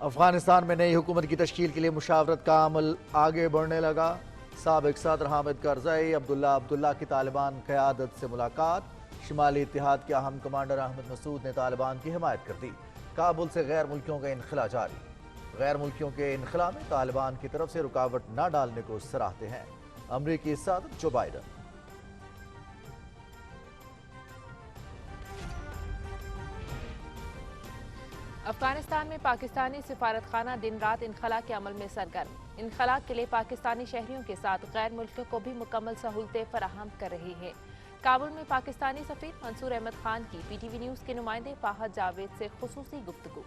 افغانستان میں نئی حکومت کی تشکیل کے لیے مشاورت کا عمل آگے بڑھنے لگا۔ سابق صدر حامد کرزئی عبداللہ کی طالبان قیادت سے ملاقات۔ شمالی اتحاد کے اہم کمانڈر احمد مسعود نے طالبان کی حمایت کر دی۔ کابل سے غیر ملکیوں کا انخلا جاری۔ غیر ملکیوں کے انخلا میں طالبان کی طرف سے رکاوٹ نہ ڈالنے کو سراہتے ہیں امریکی صدر جو بائیڈن۔ افغانستان میں پاکستانی سفارتخانہ دن رات انخلا کے عمل میں سرگرم۔ انخلا کے لیے پاکستانی شہریوں کے ساتھ غیر ملکیوں کو بھی مکمل سہولتیں فراہم کر رہی ہے۔ کابل میں پاکستانی سفیر منصور احمد خان کی پی ٹی وی نیوز کے نمائندے فاہد جاوید سے خصوصی گفتگو۔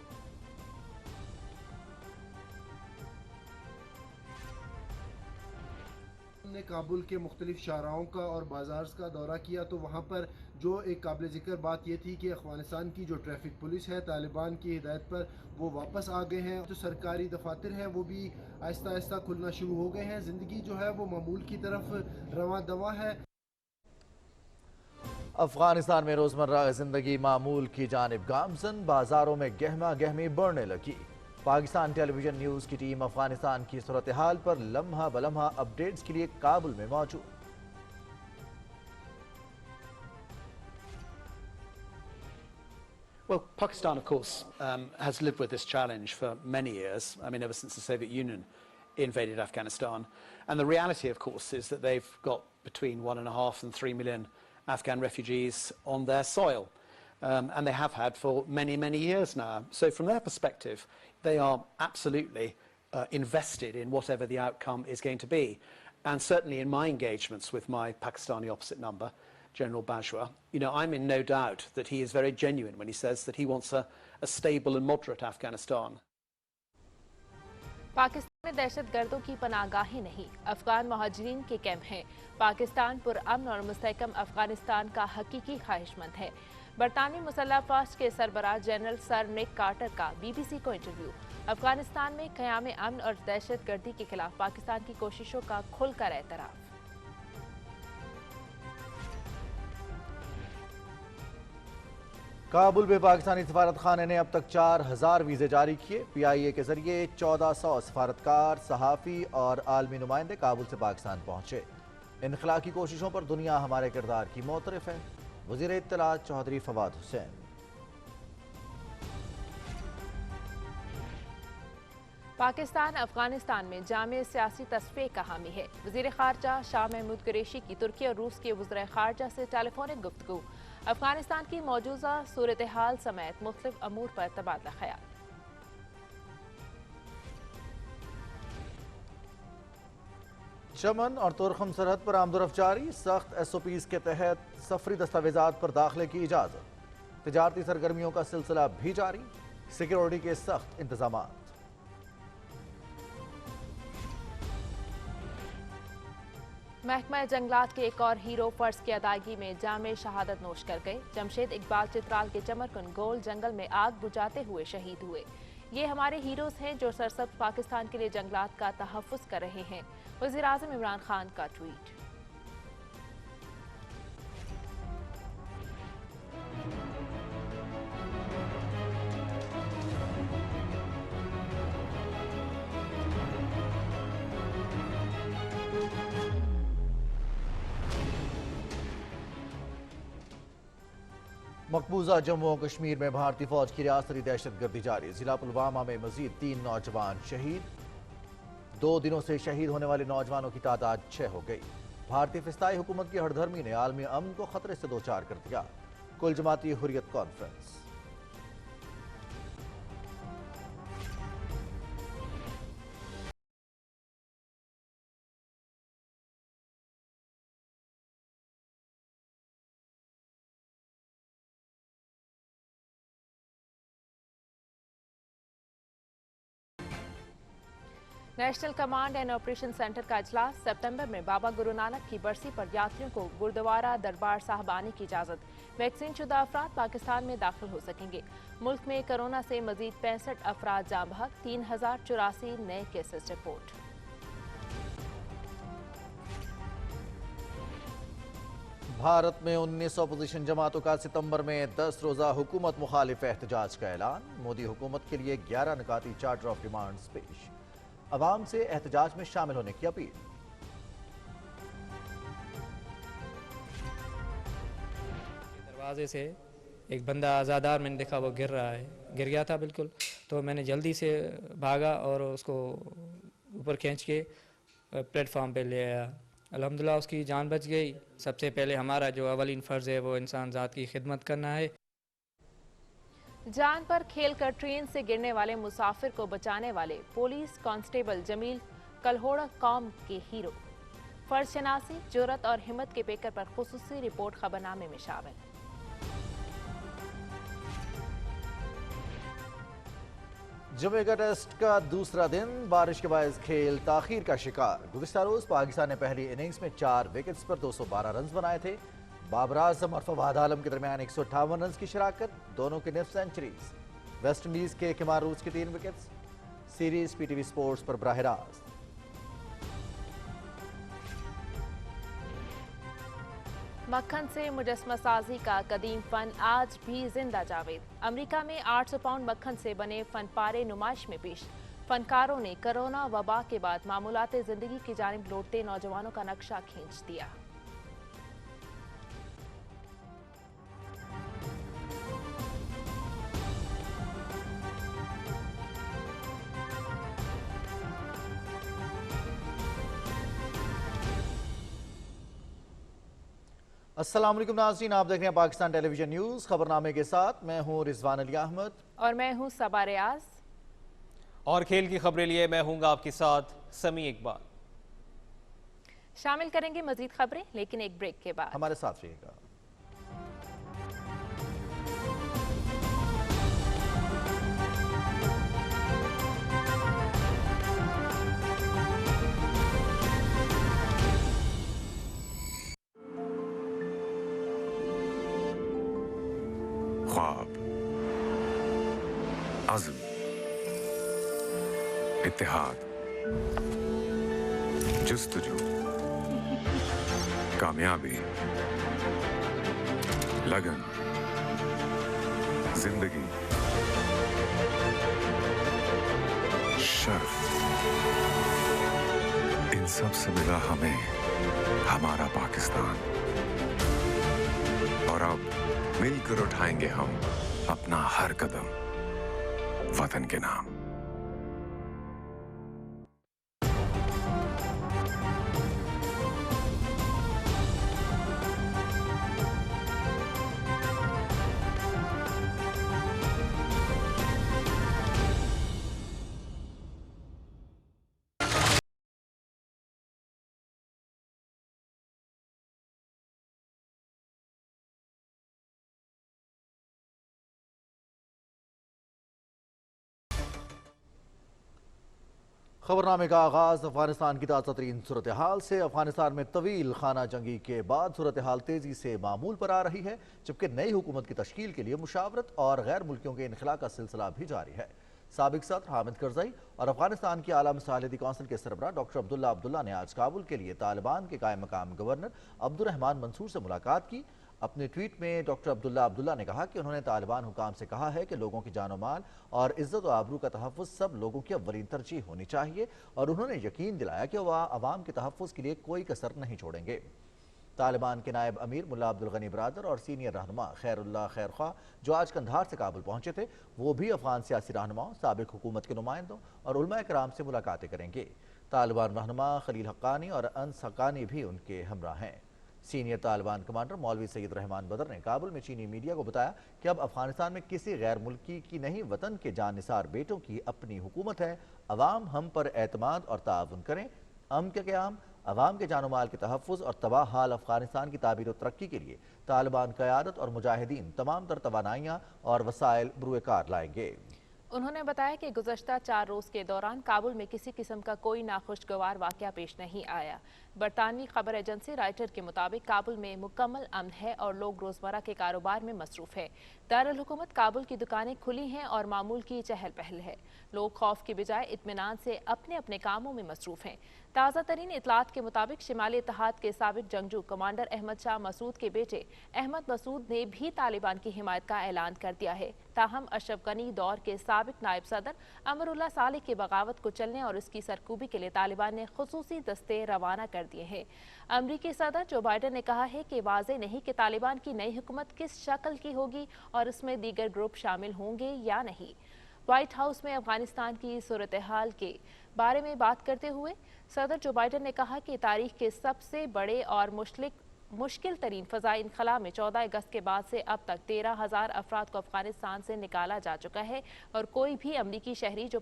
ہم نے کابل کے مختلف شاہراہوں کا اور بازار کا دورہ کیا تو وہاں پر جو ایک قابل ذکر بات یہ تھی کہ افغانستان کی جو ٹریفک پولیس ہے طالبان کی ہدایت پر وہ واپس آ گئے ہیں۔ جو سرکاری دفاتر ہیں وہ بھی آہستہ آہستہ کھلنا شروع ہو گئے ہیں۔ زندگی جو ہے وہ معمول کی طرف رواں دواں ہے۔ افغانستان میں روزمرہ زندگی معمول کی جانب گامزن، بازاروں میں گہما گہمی بڑھنے لگی۔ پاکستان ٹیلی ویژن نیوز کی ٹیم افغانستان کی صورتحال پر لمحہ بلمحہ اپڈیٹس کے لیے کابل میں موجود۔ Well, Pakistan, of course, has lived with this challenge for many years. I mean, ever since the Soviet Union invaded Afghanistan. And the reality, of course, is that they've got between 1.5 and 3 million Afghan refugees on their soil. And they have had for many, many years now. So from their perspective, they are absolutely invested in whatever the outcome is going to be. And certainly in my engagements with my Pakistani opposite number, General Bajwa, I'm in no doubt that he is very genuine when he says that he wants a stable and moderate Afghanistan. Pakistan میں دہشت گردوں کی پناہ گاہیں نہیں، افغان مہاجرین کے camp ہیں۔ پاکستان پرامن اور مستحکم افغانستان کا حقیقی خواہش مند ہے۔ برطانوی مسلح افواج کے سربراہ جنرل سر نک کارٹر کا بی بی سی کو انٹرویو۔ افغانستان میں قیام امن اور دہشت گردی کے خلاف پاکستان کی کوششوں کا کھل کر اعتراف۔ کابل میں پاکستانی سفارت خانے نے اب تک 4000 ویزے جاری کیے۔ پی آئی اے کے ذریعے 1400 سفارتکار، صحافی اور عالمی نمائندے کابل سے پاکستان پہنچے۔ انخلا کی کوششوں پر دنیا ہمارے کردار کی معترف ہے، وزیر اطلاعات چودھری فواد حسین۔ پاکستان افغانستان میں جامع سیاسی تصفیے کا حامی ہے۔ وزیر خارجہ شاہ محمود قریشی کی ترکی اور روس کے وزرائے خارجہ سے ٹیلی فونک گفتگو۔ افغانستان کی موجودہ صورتحال سمیت مختلف امور پر تبادلہ خیال۔ چمن اور تورخم سرحد پر آمد و رفت جاری، سخت ایس او پیز کے تحت سفری دستاویزات پر داخلے کی اجازت۔ تجارتی سرگرمیوں کا سلسلہ بھی جاری، سیکیورٹی کے سخت انتظامات۔ محکمہ جنگلات کے ایک اور ہیرو فرض کی ادائیگی میں جامع شہادت نوش کر گئے۔ جمشید اقبال چترال کے چمرکن گول جنگل میں آگ بجھاتے ہوئے شہید ہوئے۔ یہ ہمارے ہیروز ہیں جو سرسبز پاکستان کے لیے جنگلات کا تحفظ کر رہے ہیں، وزیر اعظم عمران خان کا ٹویٹ۔ مقبوضہ جموں و کشمیر میں بھارتی فوج کی ریاستی دہشت گردی جاری۔ ضلع پلوامہ میں مزید 3 نوجوان شہید۔ 2 دنوں سے شہید ہونے والے نوجوانوں کی تعداد 6 ہو گئی۔ بھارتی فضائی حکومت کی ہٹ دھرمی نے عالمی امن کو خطرے سے دوچار کر دیا۔ کل جماعتی Hurriyat conference. National command and operation centre کا اجلاس۔ سپتمبر میں بابا گرو نانک کی برسی پر یاتریوں کو گردوارہ دربار صاحب آنے کی اجازت۔ ویکسین شدہ افراد پاکستان میں داخل ہو سکیں گے۔ ملک میں کرونا سے مزید 65 افراد جاں بحق، 3084 نئے کیسز رپورٹ۔ भारत में 19 अपोजिशन जमातों का सितंबर में 10 रोज़ा हुकूमत मुखालिफ एहतजाज का ऐलान। मोदी हुकूमत के लिए 11 निकाती चार्टर ऑफ डिमांड्स पेश। अवाम से एहतजाज में शामिल होने की अपील। दरवाजे से एक बंदा आज़ादार मैंने देखा, वो गिर रहा है, गिर गया था बिल्कुल, तो मैंने जल्दी से भागा और उसको ऊपर खींच के प्लेटफॉर्म पे ले आया। अल्हम्दुलिल्लाह उसकी जान बच गई। सबसे पहले हमारा जो अवलीन फ़र्ज़ है वो इंसान ज़ात की खिदमत करना है। जान पर खेलकर ट्रेन से गिरने वाले मुसाफिर को बचाने वाले पुलिस कांस्टेबल जमील कल्होड़ा कौम के हीरो। फर्ज शनासी, जुर्रत और हिम्मत के पेकर पर खुसूसी रिपोर्ट खबरनामे में शामिल। जमैका टेस्ट का दूसरा दिन बारिश के बायस खेल ताखीर का शिकार। गुज़िश्ता रोज पाकिस्तान ने पहली इनिंग्स में 4 विकेट्स पर 212 रन बनाए थे। बाबर आजम और फवाद आलम के दरमियान 158 रन की शराकत, दोनों की निफ सेंचुरीज। वेस्ट इंडीज के किमार रूज की 3 विकेट्स। सीरीज पीटीवी स्पोर्ट्स पर बराह रास्त। मक्खन से मुजस्मा साजी का कदीम फन आज भी जिंदा जावेद। अमेरिका में 800 पाउंड मक्खन से बने फन पारे नुमाइश में पेश। फनकारों ने कोरोना वबा के बाद मामूलाते जिंदगी की जानिब लौटते नौजवानों का नक्शा खींच दिया। अस्सलाम वालेकुम नाज़रीन, आप देख रहे हैं पाकिस्तान टेलीविजन न्यूज़। खबरनामे के साथ मैं हूं रिजवान अली अहमद और मैं हूं सबा रियाज। और खेल की खबरें लिए मैं हूंगा आपके साथ समी इकबाल। शामिल करेंगे मजीद खबरें, लेकिन एक ब्रेक के बाद। हमारे साथ रहिएगा। ख्वाब, अज़्म, इत्तेहाद, जुस्तजू, कामयाबी, लगन, जिंदगी, शर्फ, इन सब से मिला हमें हमारा पाकिस्तान। और अब मिलकर उठाएंगे हम अपना हर कदम वतन के नाम। खबरनामे का आगाज अफगानिस्तान की ताज़ा तरीन सूरत हाल से। अफगानिस्तान में तवील खाना जंगी के बाद सूरत हाल तेजी से मामूल पर आ रही है, जबकि नई हुकूमत की तश्कील के लिए मुशावरत और गैर मुल्कियों के इनखला का सिलसिला भी जारी है। साबिक सदर हामिद करज़ई और अफगानिस्तान की आला मसालियाती कौंसिल के सरबराह डॉक्टर अब्दुल्ला अब्दुल्ला ने आज काबुल के लिए तालिबान के कायम मकाम गवर्नर अब्दुर्रहमान मंसूर से मुलाकात की। अपने ट्वीट में डॉक्टर अब्दुल्ला अब्दुल्ला ने कहा कि उन्होंने तालिबान हुकाम से कहा है कि लोगों की जानो माल और इज्जत व आबरू का तहफ़्फ़ुज़ सब लोगों की अव्वलीन तरजीह होनी चाहिए, और उन्होंने यकीन दिलाया कि वह आवाम के तहफ़्फ़ुज़ के लिए कोई कसर नहीं छोड़ेंगे। तालिबान के नायब अमीर मुल्ला अब्दुल गनी बरादर और सीनियर रहनुमा खैरुल्लाह खैरख्वाह, जो आज कंधार से काबुल पहुंचे थे, वो भी अफगान सियासी रहनुमाओं, साबिक हुकूमत के नुमाइंदों और उलमा कराम से मुलाकातें करेंगे। तालिबान रहनुमा खलील हक्कानी और अनस हक्कानी भी उनके हमरा हैं। सीनियर तालिबान कमांडर मौलवी सैयद रहमान बदर ने काबुल में चीनी मीडिया को बताया कि अब अफगानिस्तान में किसी गैर मुल्की की नहीं, वतन के जान निसार बेटों की अपनी हुकूमत है। अवाम हम पर एतमाद और ताउन करें। अमन के क़याम, अवाम के जानो माल के तहफ़्फ़ुज़ और तबाह हाल अफगानिस्तान की ताबीर और तरक्की के लिए तालिबान क़यादत और मुजाहिदीन तमाम तर तवानाइयाँ और वसाइल बरूए कार लाएंगे। उन्होंने बताया कि गुज़श्ता 4 रोज़ के दौरान काबुल में किसी किस्म का कोई नाखुशगवार वाक़या पेश नहीं आया। बरतानवी खबर एजेंसी राइटर के मुताबिक काबुल में मुकम्मल अमन है और लोग रोज़मर्रा के कारोबार में मसरूफ़ है। दारुल हुकूमत काबुल की दुकानें खुली हैं और मामूल की चहल पहल है। लोग खौफ की बजाय इत्मीनान से अपने अपने कामों में मसरूफ़ हैं। ताज़ा तरीन इतलात के मुताबिक शिमाली इत्तेहाद के साबिक जंगजू कमांडर अहमद शाह मसूद के बेटे अहमद मसूद ने भी तालिबान की हिमायत का ऐलान कर दिया है। ताहम अशरफ गनी दौर के साबिक नायब सदर अमरुल्लाह सालेह की बगावत को चलने और इसकी सरकूबी के लिए तालिबान ने खुसूसी दस्ते रवाना कर दिए हैं। अमरीकी सदर जो बाइडन ने कहा है कि वाज़ेह नहीं कि तालिबान की नई हुकूमत किस शक्ल की होगी और इसमें दीगर ग्रुप शामिल होंगे या नहीं। व्हाइट हाउस में अफगानिस्तान की सूरत हाल के बारे में बात करते हुए सदर जो बाइडन ने कहा कि तारीख के सबसे बड़े और मुश्किल तरीन फ़ज़ाई इनखला में 14 अगस्त के बाद से अब तक 13,000 अफराद को अफगानिस्तान से निकाला जा चुका है और कोई भी अमरीकी शहरी जो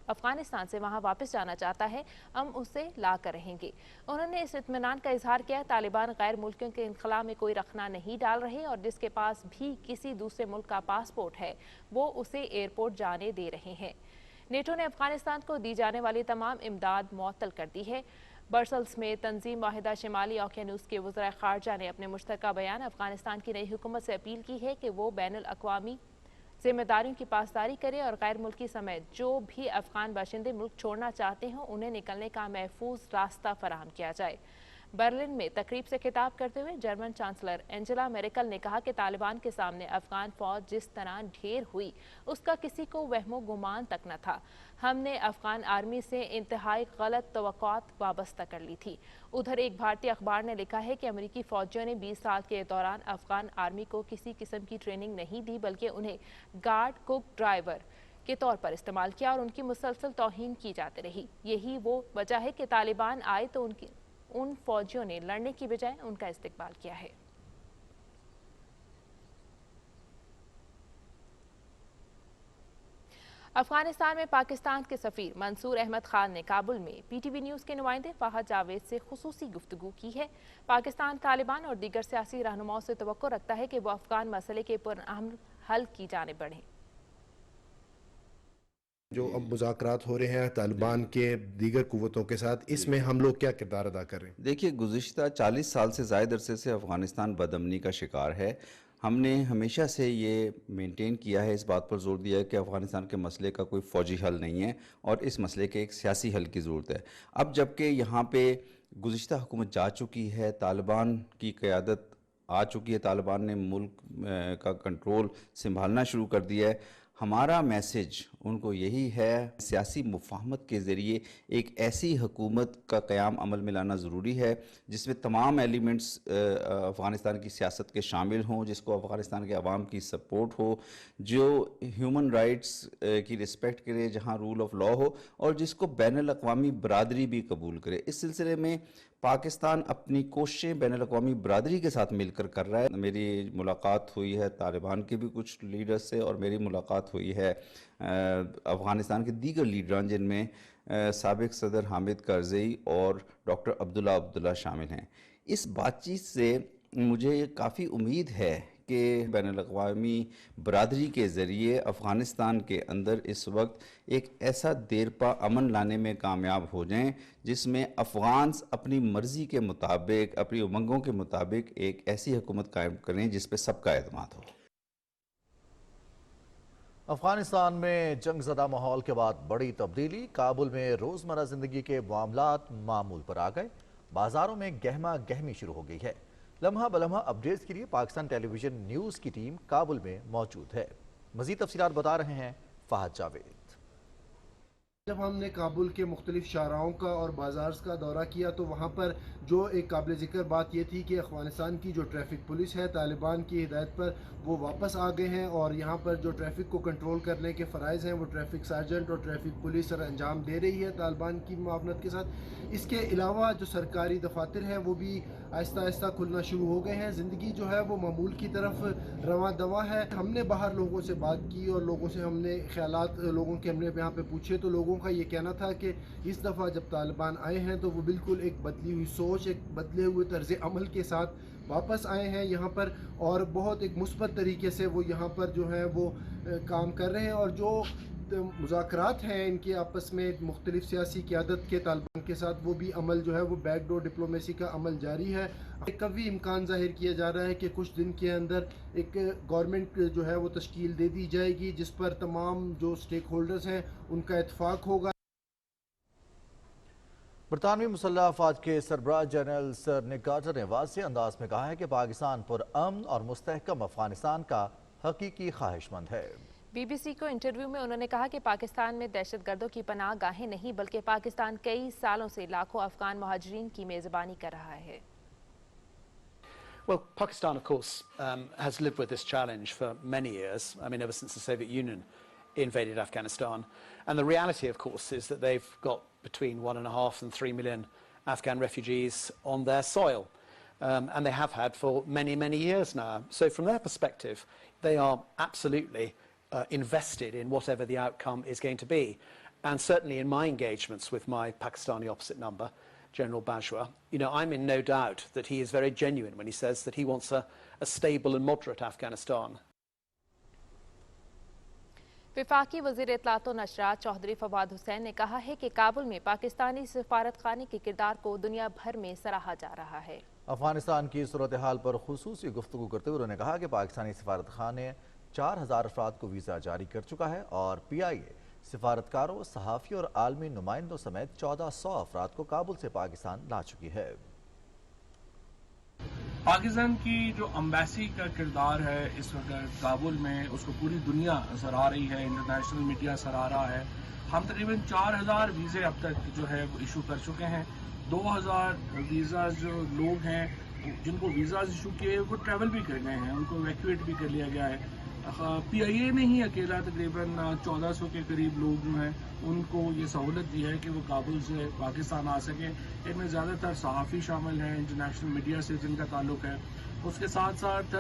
अफगानिस्तान से वहां वापस जाना चाहता है हम उससे ला कर रहेंगे। उन्होंने इस इत्मीनान का इजहार किया तालिबान गैर मुल्कियों के इनखला में कोई रखना नहीं डाल रहे और जिसके पास भी किसी दूसरे मुल्क का पासपोर्ट है वो उसे एयरपोर्ट जाने दे रहे हैं। नेटो ने अफगानिस्तान को दी जाने वाली तमाम इमदाद मुअत्तल कर दी है। ब्रसल्स में तंजीम वाहिदा शिमाली ओकियानूस के वज़ीर ख़ारजा ने अपने मुश्तरका बयान अफगानिस्तान की नई हुकूमत से अपील की है कि वो बैनुल अक़वामी जिम्मेदारियों की पासदारी करे और गैर मुल्की समेत जो भी अफगान बाशिंदे मुल्क छोड़ना चाहते हों उन्हें निकलने का महफूज रास्ता फराहम किया जाए। बर्लिन में तकरीब से खिताब करते हुए जर्मन चांसलर एंजेला मेर्केल ने कहा कि तालिबान के सामने अफगान फौज जिस तरह ढेर हुई उसका किसी को वहमो गुमान तक न था। हमने अफगान आर्मी से इंतहाई गलत तवक्कुआत वाबस्ता कर ली थी। उधर एक भारतीय अखबार ने लिखा है कि अमेरिकी फौजियों ने 20 साल के दौरान अफगान आर्मी को किसी किस्म की ट्रेनिंग नहीं दी बल्कि उन्हें गार्ड, कुक, ड्राइवर के तौर पर इस्तेमाल किया और उनकी मुसलसल तौहीन की जाती रही। यही वो वजह है कि तालिबान आए तो उन फौजियों ने लड़ने की बजाय उनका इस्तेमाल किया है। अफगानिस्तान में पाकिस्तान के सफीर मंसूर अहमद खान ने काबुल में पीटीवी न्यूज़ के नुमाइंदे फहद जावेद से खुसूसी गुफ्तगू की है। पाकिस्तान तालिबान और दीगर सियासी रहनुमाओं से तवक्को रखता है कि वो अफगान मसले के पुरअमन हल की जानिब बढ़ें। जो अब मुज़ाकरात हो रहे हैं तालिबान के दीगर कुव्वतों के साथ, इसमें हम लोग क्या किरदार अदा कर रहे हैं? देखिए, गुज़िश्ता 40 साल से ज़ायद अरसे से अफ़गानिस्तान बदअमनी का शिकार है। हमने हमेशा से ये मेंटेन किया है, इस बात पर जोर दिया है कि अफ़गानिस्तान के मसले का कोई फ़ौजी हल नहीं है और इस मसले के एक सियासी हल की ज़रूरत है। अब जबकि यहाँ पे गुज़िश्ता हुकूमत जा चुकी है, तालिबान की क़यादत आ चुकी है, तालिबान ने मुल्क का कंट्रोल संभालना शुरू कर दिया है, हमारा मैसेज उनको यही है सियासी मुफाहमत के ज़रिए एक ऐसी हुकूमत का क़याम अमल में लाना ज़रूरी है जिसमें तमाम एलिमेंट्स अफ़गानिस्तान की सियासत के शामिल हों, जिसको अफ़गानिस्तान के अवाम की सपोर्ट हो, जो ह्यूमन राइट्स की रिस्पेक्ट करे, जहाँ रूल ऑफ लॉ हो और जिसको बैनुल अक़वामी बरादरी भी कबूल करे। इस सिलसिले में पाकिस्तान अपनी कोशिशें बैनुल अक़वामी बरादरी के साथ मिलकर कर रहा है। मेरी मुलाकात हुई है तालिबान के भी कुछ लीडर्स से और मेरी मुलाकात हुई है अफ़गानिस्तान के दीगर लीडरान जिनमें साबिक सदर हामिद करज़ई और डॉक्टर अब्दुल्ला शामिल हैं। इस बातचीत से मुझे काफ़ी उम्मीद है कि बैनुल-अक़वामी बरादरी के ज़रिए अफ़गानिस्तान के अंदर इस वक्त एक ऐसा देरपा अमन लाने में कामयाब हो जाएं जिसमें अफ़गान्स अपनी मर्ज़ी के मुताबिक, अपनी उमंगों के मुताबिक एक ऐसी हुकूमत कायम करें जिस पे सबका एतमाद हो। अफगानिस्तान में जंगज़दा माहौल के बाद बड़ी तब्दीली, काबुल में रोज़मर्रा ज़िंदगी के मामलात मामूल पर आ गए, बाज़ारों में गहमा गहमी शुरू हो गई है। लम्हा बलम्हा अपडेट्स के लिए पाकिस्तान टेलीविजन न्यूज़ की टीम काबुल में मौजूद है। मज़ीद तफसीलात बता रहे हैं फहद जावेद। जब हमने काबुल के मुख्तलिफ शाहराओं का और बाज़ार्स का दौरा किया तो वहाँ पर जो एक काबिल ज़िक्र बात ये थी कि अफ़गानिस्तान की जो ट्रैफिक पुलिस है तालिबान की हिदायत पर वो वापस आ गए हैं और यहाँ पर जो ट्रैफिक को कंट्रोल करने के फ़राइज़ हैं वो ट्रैफिक सार्जेंट और ट्रैफिक पुलिस सर अंजाम दे रही है तालिबान की मुआवनत के साथ। इसके अलावा जो सरकारी दफातर हैं वो भी आहिस्ता आहिस्ता खुलना शुरू हो गए हैं। ज़िंदगी जो है वो मामूल की तरफ रवां दवा है। हमने बाहर लोगों से बात की और लोगों से हमने ख्यालात लोगों के हमने यहाँ पे पूछे तो लोगों لوگوں کا یہ کہنا تھا کہ اس دفعہ جب طالبان آئے ہیں تو وہ بالکل ایک بدلی ہوئی سوچ، ایک بدلے ہوئے طرز عمل کے ساتھ واپس آئے ہیں یہاں پر، اور بہت ایک مثبت طریقے سے وہ یہاں پر جو ہے وہ کام کر رہے ہیں، اور جو مذاکرات ہیں ان کے آپس میں مختلف سیاسی قیادت کے طالبان کے ساتھ، وہ بھی عمل جو ہے وہ بیک ڈور ڈپلومیسی کا عمل جاری ہے۔ ایک قوی امکان ظاہر کیا جا رہا ہے کہ کچھ دن کے اندر ایک گورنمنٹ جو ہے وہ تشکیل دے دی جائے گی جس پر تمام جو سٹیک ہولڈرز ہیں ان کا اتفاق ہوگا۔ برطانوی مسلح افواج کے سربراہ جنرل سر نک کارٹر نے واضح انداز میں کہا ہے کہ پاکستان پر امن اور مستحکم افغانستان کا حقیقی خواہش مند ہے۔ بی بی سی کو انٹرویو میں انہوں نے کہا کہ پاکستان میں دہشت گردوں کی پناہ گاہیں نہیں بلکہ پاکستان کئی سالوں سے لاکھوں افغان مہاجرین کی میزبانی کر رہا ہے۔ Well, Pakistan, of course, has lived with this challenge for many years. I mean, ever since the Soviet Union invaded Afghanistan. And the reality, of course, is that they've got between 1.5 and 3 million Afghan refugees on their soil. And they have had for many, many years now. So from their perspective, they are absolutely invested in whatever the outcome is going to be. And certainly in my engagements with my Pakistani opposite number, General Bajwa, I'm in no doubt that he is very genuine when he says that he wants a stable and moderate Afghanistan. وفاقی وزیر اطلاعات و نشریات چودھری فواد حسین نے کہا ہے کہ کابل میں پاکستانی سفارت خانے کے کردار کو دنیا بھر میں سراہا جا رہا ہے۔ افغانستان کی صورتحال پر خصوصی گفتگو کرتے ہوئے انہوں نے کہا کہ پاکستانی سفارت خانے 4000 افراد کو ویزا جاری کر چکا ہے اور پی آئی اے سفارتکاروں، صحافیوں اور عالمی نمائندوں سمیت 1400 افراد کو کابل سے پاکستان لا چکی ہے۔ پاکستان کی جو امبیسی کا کردار ہے اس وقت کابل میں، اس کو پوری دنیا سراہ رہی ہے، انٹرنیشنل میڈیا سراہ رہا ہے۔ ہم تقریباً 4000 ویزے اب تک جو ہے وہ ایشو کر چکے ہیں۔ 2000 ویزاز جو لوگ ہیں جن کو ویزاز ایشو کیے وہ ٹریول بھی کر گئے ہیں، ان کو ایویکویٹ بھی کر لیا گیا ہے۔ پی آئی اے نے ہی اکیلا تقریباً 1400 کے قریب لوگ جو ہیں ان کو یہ سہولت دی ہے کہ وہ کابل سے پاکستان آ سکیں۔ ان میں زیادہ تر صحافی شامل ہیں، انٹرنیشنل میڈیا سے جن کا تعلق ہے۔ اس کے ساتھ ساتھ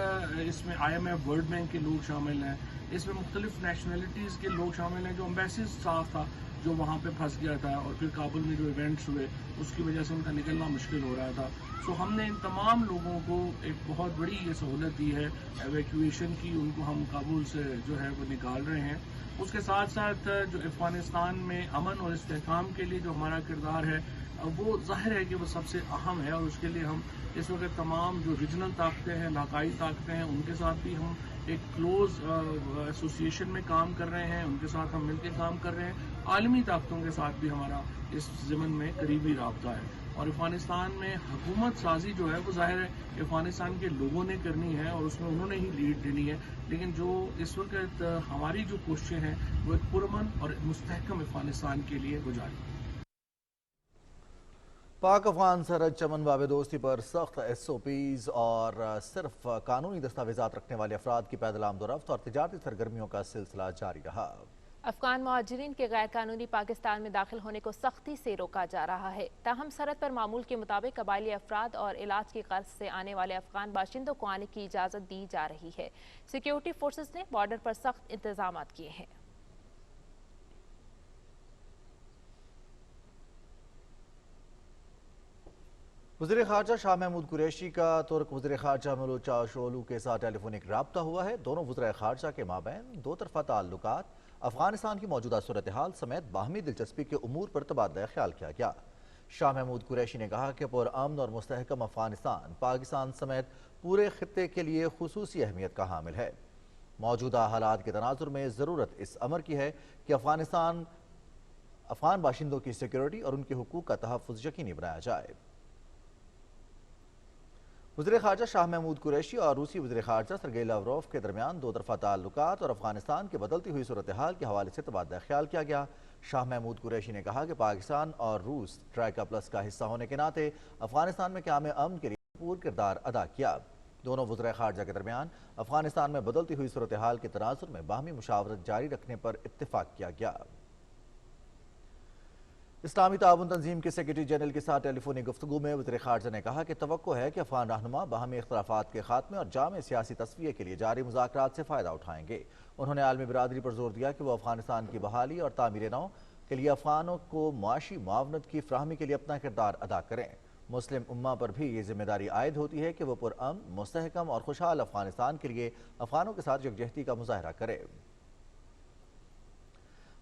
اس میں I M F, world bank کے لوگ شامل ہیں۔ اس میں مختلف نیشنلٹیز کے لوگ شامل ہیں۔ جو امبیسی اسٹاف تھا جو وہاں پہ پھنس گیا تھا اور پھر کابل میں جو ایونٹس ہوئے اس کی وجہ سے ان کا نکلنا مشکل ہو رہا تھا، سو ہم نے ان تمام لوگوں کو ایک بہت بڑی یہ سہولت دی ہے ایویکویشن کی، ان کو ہم کابل سے جو ہے وہ نکال رہے ہیں۔ اس کے ساتھ ساتھ جو افغانستان میں امن اور استحکام کے لیے جو ہمارا کردار ہے وہ ظاہر ہے کہ وہ سب سے اہم ہے، اور اس کے لیے ہم اس وقت تمام جو ریجنل طاقتیں ہیں، علاقائی طاقتیں ہیں، ان کے ساتھ بھی ہم ایک کلوز ایسوسیشن میں کام کر رہے ہیں، ان کے ساتھ ہم مل کے کام کر رہے ہیں۔ عالمی طاقتوں کے ساتھ بھی ہمارا اس ضمن میں قریبی رابطہ ہے، اور افغانستان میں حکومت سازی جو ہے وہ ظاہر ہے افغانستان کے لوگوں نے کرنی ہے اور اس میں انہوں نے ہی لیڈ دینی ہے، لیکن جو اس وقت ہماری جو کوششیں ہیں وہ ایک پرامن اور مستحکم افغانستان کے لیے وہ جاری ہیں۔ پاک افغان سرحد چمن باب دوستی پر سخت ایس او پیز اور صرف قانونی دستاویزات رکھنے والے افراد کی پیدل آمد و رفت اور تجارتی سرگرمیوں کا سلسلہ جاری رہا۔ افغان مہاجرین کے غیر قانونی پاکستان میں داخل ہونے کو سختی سے روکا جا رہا ہے، تاہم سرحد پر معمول کے مطابق قبائلی افراد اور علاج کی غرض سے آنے والے افغان باشندوں کو آنے کی اجازت دی جا رہی ہے۔ سیکیورٹی فورسز نے بارڈر پر سخت انتظامات کیے ہیں۔ وزیر خارجہ شاہ محمود قریشی کا ترک وزیر خارجہ مولود چاوشولو کے ساتھ ٹیلی فونک رابطہ ہوا ہے۔ دونوں وزراء خارجہ کے مابین دو طرفہ تعلقات، افغانستان کی موجودہ صورتحال سمیت باہمی دلچسپی کے امور پر تبادلہ خیال کیا گیا۔ شاہ محمود قریشی نے کہا کہ پرامن اور مستحکم افغانستان پاکستان سمیت پورے خطے کے لیے خصوصی اہمیت کا حامل ہے۔ موجودہ حالات کے تناظر میں ضرورت اس امر کی ہے کہ افغان باشندوں کی سیکیورٹی اور ان کے حقوق کا تحفظ یقینی بنایا جائے۔ وزیر خارجہ شاہ محمود قریشی اور روسی وزیر خارجہ سرگئی لاوروف کے درمیان دو طرفہ تعلقات اور افغانستان کی بدلتی ہوئی صورتحال کے حوالے سے تبادلہ خیال کیا گیا۔ شاہ محمود قریشی نے کہا کہ پاکستان اور روس ٹرائیکا پلس کا حصہ ہونے کے ناطے افغانستان میں قیام امن کے لیے بھرپور کردار ادا کیا۔ دونوں وزراء خارجہ کے درمیان افغانستان میں بدلتی ہوئی صورتحال کے تناظر میں باہمی مشاورت جاری رکھنے پر اتفاق کیا گیا۔ اسلامی تعاون تنظیم کے سیکریٹری جنرل کے ساتھ ٹیلی فونک گفتگو میں وزیر خارجہ نے کہا کہ توقع ہے کہ افغان رہنما باہمی اختلافات کے خاتمے اور جامع سیاسی تصفیے کے لیے جاری مذاکرات سے فائدہ اٹھائیں گے۔ انہوں نے عالمی برادری پر زور دیا کہ وہ افغانستان کی بحالی اور تعمیر نو، کے لیے افغانوں کو معاشی معاونت کی فراہمی کے لیے اپنا کردار ادا کریں۔ مسلم امہ پر بھی یہ ذمہ داری عائد ہوتی ہے کہ وہ پرامن، مستحکم اور خوشحال افغانستان کے لیے افغانوں کے ساتھ یکجہتی کا مظاہرہ کرے۔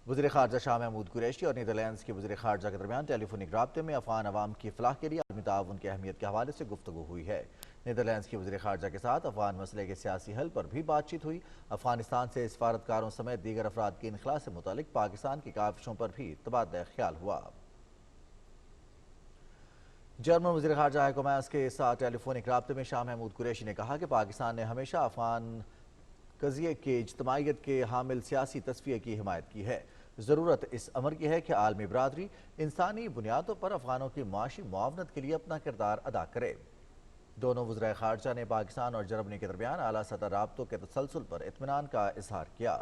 وزیر خارجہ شاہ محمود قریشی اور نیدرلینڈز کے وزیر خارجہ کے درمیان ٹیلی فونک رابطے میں افغان عوام کی فلاح کے لیے عالمی تعاون کی اہمیت کے حوالے سے گفتگو ہوئی ہے۔ نیدرلینڈز کے وزیر خارجہ کے ساتھ افغان مسئلے کے سیاسی حل پر بھی بات چیت ہوئی۔ افغانستان سے سفارتکاروں سمیت دیگر افراد کے انخلاء سے متعلق پاکستان کی کاوشوں پر بھی تبادلہ خیال ہوا۔ جرمن وزیر خارجہ ہائیکو ماس کے ساتھ ٹیلی فونک رابطے میں شاہ محمود قریشی نے کہا کہ پاکستان نے ہمیشہ افغان قضیے کے اجتماعیت کے حامل سیاسی تصفیہ کی حمایت کی ہے۔ ضرورت اس امر کی ہے کہ عالمی برادری انسانی بنیادوں پر افغانوں کی معاشی معاونت کے لیے اپنا کردار ادا کرے۔ دونوں وزرائے خارجہ نے پاکستان اور جرمنی کے درمیان اعلیٰ سطح رابطوں کے تسلسل پر اطمینان کا اظہار کیا۔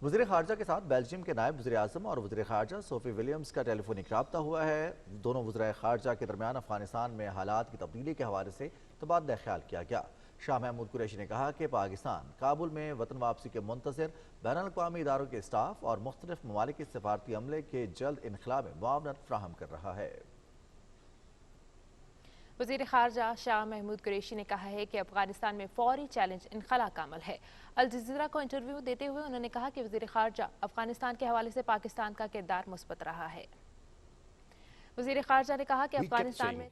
وزیر خارجہ کے ساتھ بیلجیم کے نائب وزیر اعظم اور وزیر خارجہ صوفی ولیمز کا ٹیلی فونک رابطہ ہوا ہے۔ دونوں وزرائے خارجہ کے درمیان افغانستان میں حالات کی تبدیلی کے حوالے سے تبادلہ خیال کیا گیا۔ شاہ محمود قریشی نے کہا کہ پاکستان کابل میں وطن واپسی کے منتظر بین الاقوامی اداروں کے اسٹاف اور مختلف ممالک کے سفارتی عملے کے جلد انخلاء میں معاونت فراہم کر رہا ہے۔ وزیر خارجہ شاہ محمود قریشی نے کہا ہے کہ افغانستان میں فوری چیلنج انخلاء کا عمل ہے۔ الجزیرہ کو انٹرویو دیتے ہوئے انہوں نے کہا کہ وزیر خارجہ افغانستان کے حوالے سے پاکستان کا کردار مثبت رہا ہے۔ وزیر خارجہ نے کہا کہ افغانستان میں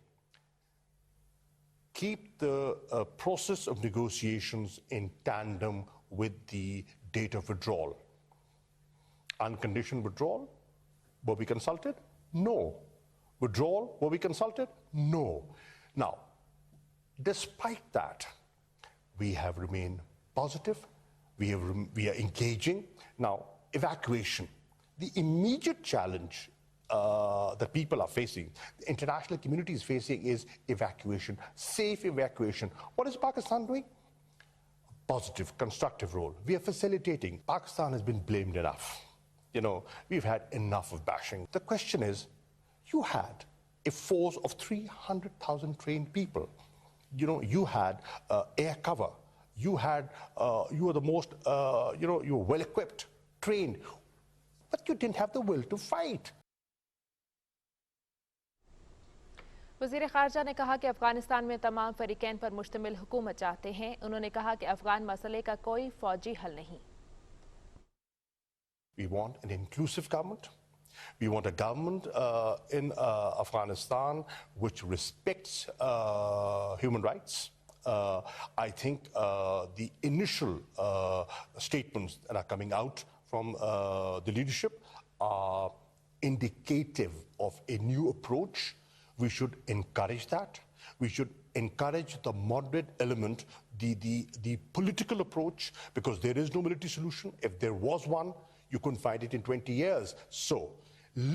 keep the process of negotiations in tandem with the date of withdrawal. Unconditional withdrawal, were we consulted? No. Withdrawal, were we consulted? No. Now, despite that, we have remained positive, we are engaging. Now, evacuation, the immediate challenge that people are facing, the international community is facing, is evacuation, safe evacuation. What is Pakistan doing? A positive, constructive role. We are facilitating. Pakistan has been blamed enough. You know, we've had enough of bashing. The question is, you had a force of 300,000 trained people. You know, you had air cover. You were the most, you were well equipped, trained, but you didn't have the will to fight. وزیر خارجہ نے کہا کہ افغانستان میں تمام فریقین پر مشتمل حکومت چاہتے ہیں۔ انہوں نے کہا کہ افغان مسئلے کا کوئی فوجی حل نہیں۔ We want an inclusive government. We want a government in Afghanistan which respects human rights. I think the initial statements that are coming out from the leadership are indicative of a new approach. We should encourage that. We should encourage the moderate element, the political approach, because there is no military solution. If there was one, you couldn't find it in 20 years. So,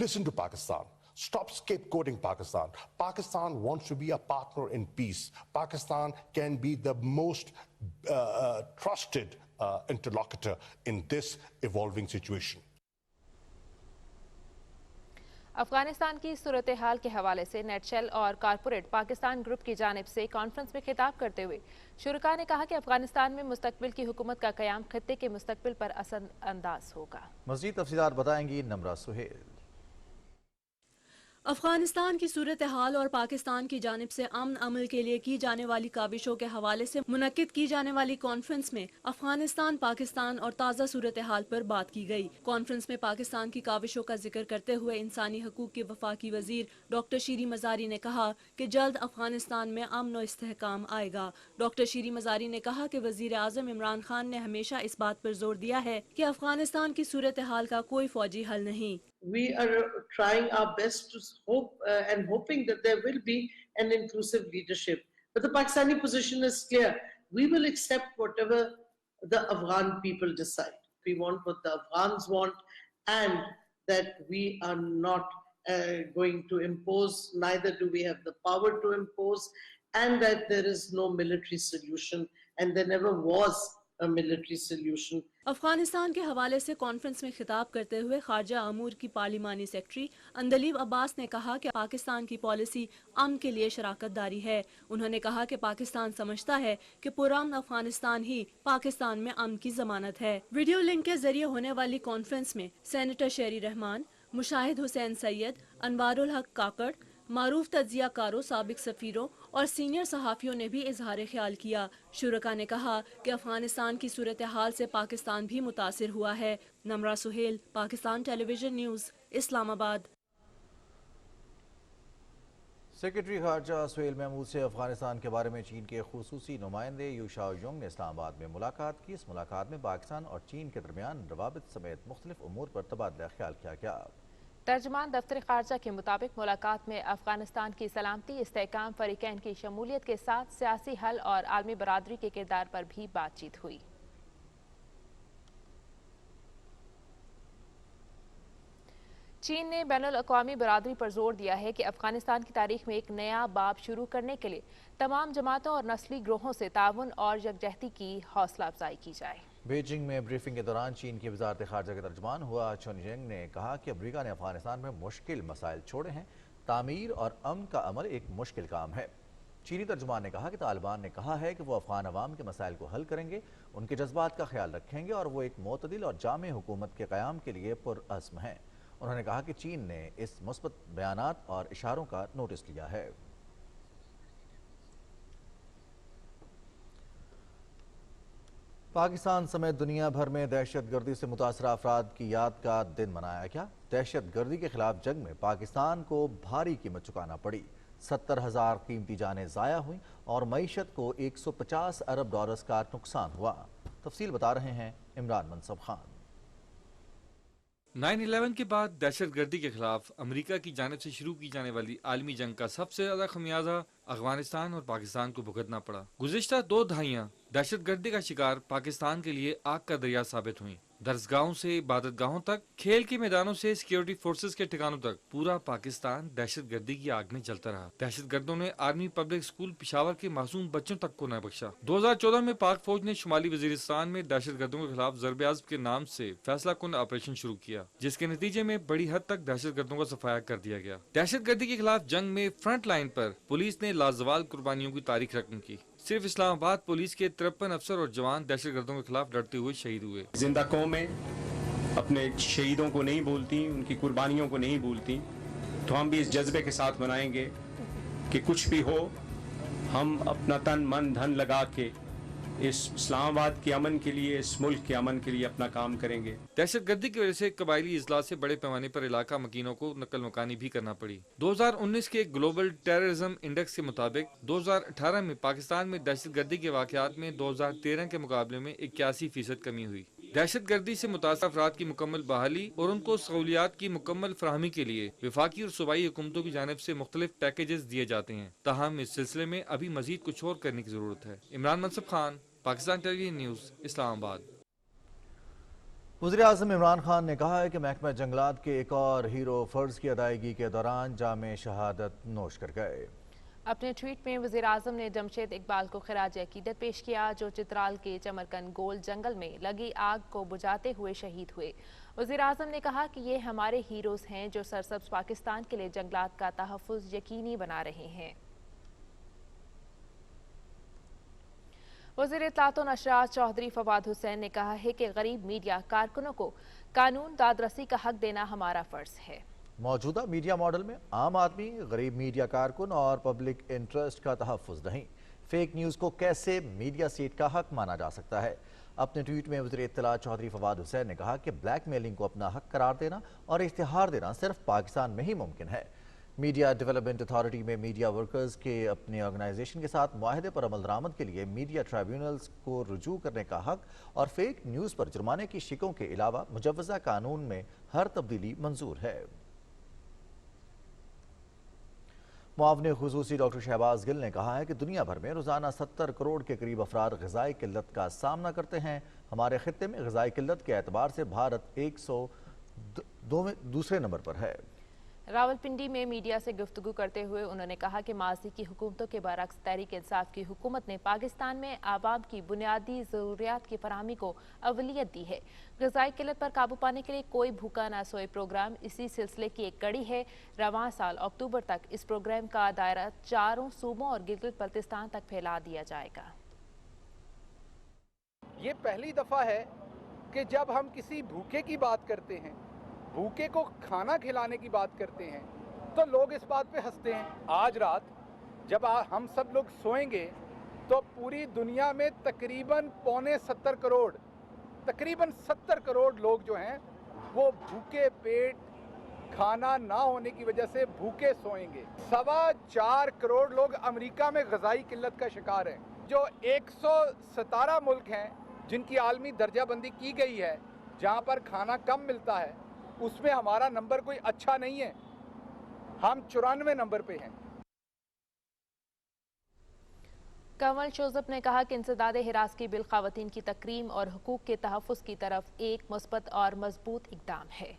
listen to Pakistan. Stop scapegoating Pakistan. Pakistan wants to be a partner in peace. Pakistan can be the most trusted interlocutor in this evolving situation. Afghanistan کی صورتحال کے حوالے سے net shell اور corporate Pakistan group کی جانب سے conference میں خطاب کرتے ہوئے شرکاء نے کہا کہ افغانستان میں مستقبل کی حکومت کا قیام خطے کے مستقبل پر اثر انداز ہوگا۔ مزید تفصیلات بتائیں گی نمرہ سہیل۔ افغانستان کی صورتحال اور پاکستان کی جانب سے امن عمل کے لیے کی جانے والی کاوشوں کے حوالے سے منعقد کی جانے والی کانفرنس میں افغانستان، پاکستان اور تازہ صورتحال پر بات کی گئی۔ کانفرنس میں پاکستان کی کاوشوں کا ذکر کرتے ہوئے انسانی حقوق کے وفاقی وزیر ڈاکٹر شیری مزاری نے کہا کہ جلد افغانستان میں امن و استحکام آئے گا۔ ڈاکٹر شیری مزاری نے کہا کہ وزیر اعظم عمران خان نے ہمیشہ اس بات پر زور دیا ہے کہ افغانستان کی صورتحال کا کوئی فوجی حل نہیں۔ We are trying our best to hope and hoping that there will be an inclusive leadership. But the Pakistani position is clear. We will accept whatever the Afghan people decide. We want what the Afghans want, and that we are not going to impose, neither do we have the power to impose, and that there is no military solution, and there never was a military solution. Afghanistan के हवाले से conference में खिताब करते हुए खारजा अमूर की पार्लिमानी secretary Andleeb Abbas ने कहा कि पाकिस्तान की पॉलिसी अमन के लिए शराकत दारी है। उन्होंने कहा कि पाकिस्तान समझता है कि पुरअमन अफगानिस्तान ही पाकिस्तान में अमन की जमानत है। वीडियो लिंक के जरिए होने वाली कॉन्फ्रेंस में सेनेटर शेरी रहमान, मुशाहिद हुसैन सैयद, अनवारुल हक काकड़, मारूफ तज्जिया कारों, साबिक सफीरों और सीनियर सहाफ़ियों ने भी इजहार ख्याल किया। शुरका ने कहा कि अफगानिस्तान की सूरत हाल से पाकिस्तान भी मुतासिर हुआ है। Namra Suhail, Pakistan television news, Islamabad. Secretary खारजा सुहेल महमूद से अफगानिस्तान के बारे में चीन के खुसूसी नुमाइंदे यू शाओयोंग ने इस्लामाबाद में मुलाकात की। इस मुलाकात में पाकिस्तान और चीन के दरमियान रवाबित समेत मुख्तलिफ उमूर पर तबादला ख्याल किया गया। तर्जमान दफ्तर खारजा के मुताबिक मुलाकात में अफगानिस्तान की सलामती, इस्तेहकाम, फरीकैन की शमूलियत के साथ सियासी हल और आलमी बरादरी के किरदार पर भी बातचीत हुई। चीन ने बैनुल-अक़वामी बरादरी पर जोर दिया है कि अफगानिस्तान की तारीख में एक नया बाब शुरू करने के लिए तमाम जमातों और नस्ली ग्रोहों से ताउन और यकजहती की हौसला अफजाई की जाए। बीजिंग में ब्रीफिंग के दौरान चीन की वजारत खारजा के तर्जुमान हुआ चुनयिंग ने कहा कि अमरीका ने अफगानिस्तान में मुश्किल मसाइल छोड़े हैं। तामीर और अमन का अमल एक मुश्किल काम है। चीनी तर्जुमान ने कहा कि तालिबान ने कहा है कि वो अफगान अवाम के मसाइल को हल करेंगे, उनके जज्बात का ख्याल रखेंगे और वो एक मोतदिल और जामे हुकूमत के क़याम के लिए पुरअज़्म हैं। उन्होंने कहा कि चीन ने इस मुस्बत बयानात और इशारों का नोटिस लिया है। पाकिस्तान समेत दुनिया भर में दहशतगर्दी से मुतासरा अफराद की याद का दिन मनाया गया। दहशतगर्दी के खिलाफ जंग में पाकिस्तान को भारी कीमत चुकाना पड़ी। 70,000 कीमती जानें ज़ाया हुई और मईशत को 150 अरब डॉलर्स का नुकसान हुआ। तफसील बता रहे हैं इमरान मनसब खान। 9/11 के बाद दहशतगर्दी के खिलाफ अमेरिका की जानिब से शुरू की जाने वाली आलमी जंग का सबसे ज्यादा खमियाजा अफगानिस्तान और पाकिस्तान को भुगतना पड़ा। गुज़िश्ता 2 दहाइयाँ दहशतगर्दी का शिकार पाकिस्तान के लिए आग का दरिया साबित हुई। दरसगाहों से इबादतगाहों तक, खेल के मैदानों से सिक्योरिटी फोर्सेस के ठिकानों तक पूरा पाकिस्तान दहशतगर्दी की आग में जलता रहा। दहशतगर्दों ने आर्मी पब्लिक स्कूल पिशावर के मासूम बच्चों तक को न बख्शा। 2014 में पाक फौज ने शुमाली वजीरिस्तान में दहशतगर्दों के खिलाफ ज़रब-ए-आज़म के नाम से फैसला कुन ऑपरेशन शुरू किया, जिसके नतीजे में बड़ी हद तक दहशतगर्दों का सफाया कर दिया गया। दहशतगर्दी के खिलाफ जंग में फ्रंट लाइन पर पुलिस ने लाजवाल कुर्बानियों की तारीख रकम की। सिर्फ इस्लामाबाद पुलिस के 53 अफसर और जवान दहशतगर्दों के खिलाफ लड़ते हुए शहीद हुए। जिंदा कौमें अपने शहीदों को नहीं भूलती, उनकी कुर्बानियों को नहीं भूलती। तो हम भी इस जज्बे के साथ मनाएंगे कि कुछ भी हो, हम अपना तन मन धन लगा के इस इस्लामाबाद के अमन के लिए, इस मुल्क के अमन के लिए अपना काम करेंगे। दहशतगर्दी की वजह से कबायली इजलास से बड़े पैमाने पर इलाका मकीनों को नकल मकानी भी करना पड़ी। 2019 के ग्लोबल टेररिज्म इंडेक्स के मुताबिक 2018 में पाकिस्तान में दहशतगर्दी के वाकयात में 2013 के मुकाबले में 81% कमी हुई। दहशतगर्दी से मुतासर अफराद की मुकम्मल बहाली और उनको सहूलियात की मुकम्मल फराहमी के लिए वफाकी और सूबाई हुकूमतों की जानिब से मुख्तलिफ पैकेजेस दिए जाते हैं। ताहम इस सिलसिले में अभी मजीद कुछ और करने की जरूरत है। Imran Mansab Khan, Pakistan television news, Islamabad. वज़ीर-ए-आज़म इमरान खान ने कहा है कि महकमा जंगलात के एक और हीरो फर्ज की अदायगी के दौरान जामे शहादत नोश कर गए। अपने ट्वीट में वज़ीर-ए-आज़म ने जमशेद इकबाल को खिराज अकीदत पेश किया, जो चित्राल के चमरकन गोल जंगल में लगी आग को बुझाते हुए शहीद हुए। वज़ीर-ए-आज़म ने कहा कि ये हमारे हीरोज़ हैं जो सरसब्ज़ पाकिस्तान के लिए जंगलात का तहफ़्फ़ुज़ यकीनी बना रहे हैं। वज़ीर इत्तलात और नशरियात चौधरी फवाद हुसैन ने कहा है कि गरीब मीडिया कारकुनों को कानून दादरसी का हक देना हमारा फ़र्ज़ है। मौजूदा मीडिया मॉडल में आम आदमी, गरीब मीडिया कारकुन और पब्लिक इंटरेस्ट का तहफ़्फ़ुज़ नहीं, फेक न्यूज़ को कैसे मीडिया सीट का हक माना जा सकता है। अपने ट्वीट में वज़ीर इत्तलात चौधरी फवाद हुसैन ने कहा कि ब्लैक मेलिंग को अपना हक करार देना और इश्तिहार देना सिर्फ पाकिस्तान में ही मुमकिन है। मीडिया डेवलपमेंट अथॉरिटी में मीडिया वर्कर्स के अपने ऑर्गेनाइजेशन के साथ मुआहदे पर अमल दरामद के लिए मीडिया ट्राइब्यूनल्स को रुजू करने का हक और फेक न्यूज़ पर जुर्माने की शिकों के अलावा मुजव्वज़ा कानून में हर तब्दीली मंजूर है। मुआवने खुसूसी डॉक्टर शहबाज गिल ने कहा है कि दुनिया भर में रोज़ाना 70 करोड़ के करीब अफराद ग़िज़ाई किल्लत का सामना करते हैं। हमारे खित्ते में ग़िज़ाई किल्लत के एतबार से भारत 102 दूसरे नंबर पर है। रावलपिंडी में मीडिया से गुफ्तगू करते हुए उन्होंने कहा कि माजी की हुकूमतों के बरक्स तहरीक इंसाफ की हुकूमत ने पाकिस्तान में आवाम की बुनियादी ज़रूरियात की फराहमी को अवलियत दी है। ग़िज़ाई किल्लत पर काबू पाने के लिए कोई भूखा ना सोए प्रोग्राम इसी सिलसिले की एक कड़ी है। रवां साल अक्टूबर तक इस प्रोग्राम का दायरा 4 सूबों और गिलगित बल्तिस्तान तक फैला दिया जाएगा। ये पहली दफ़ा है कि जब हम किसी भूखे की बात करते हैं, भूखे को खाना खिलाने की बात करते हैं, तो लोग इस बात पे हंसते हैं। आज रात जब हम सब लोग सोएंगे तो पूरी दुनिया में तकरीबन 70 करोड़ लोग जो हैं वो भूखे पेट खाना ना होने की वजह से भूखे सोएंगे। 4.25 करोड़ लोग अमेरिका में ग़िज़ाई किल्लत का शिकार हैं। जो 117 मुल्क हैं जिनकी आलमी दर्जाबंदी की गई है, जहाँ पर खाना कम मिलता है, उसमें हमारा नंबर कोई अच्छा नहीं है। हम 94 नंबर पे हैं। कंवल जोसेफ ने कहा कि इंसदाद हिरास की बिल ख़वातीन की तकरीम और हुकूक के तहफ़्फ़ुज़ की तरफ एक मुस्बत और मजबूत इक़दाम है।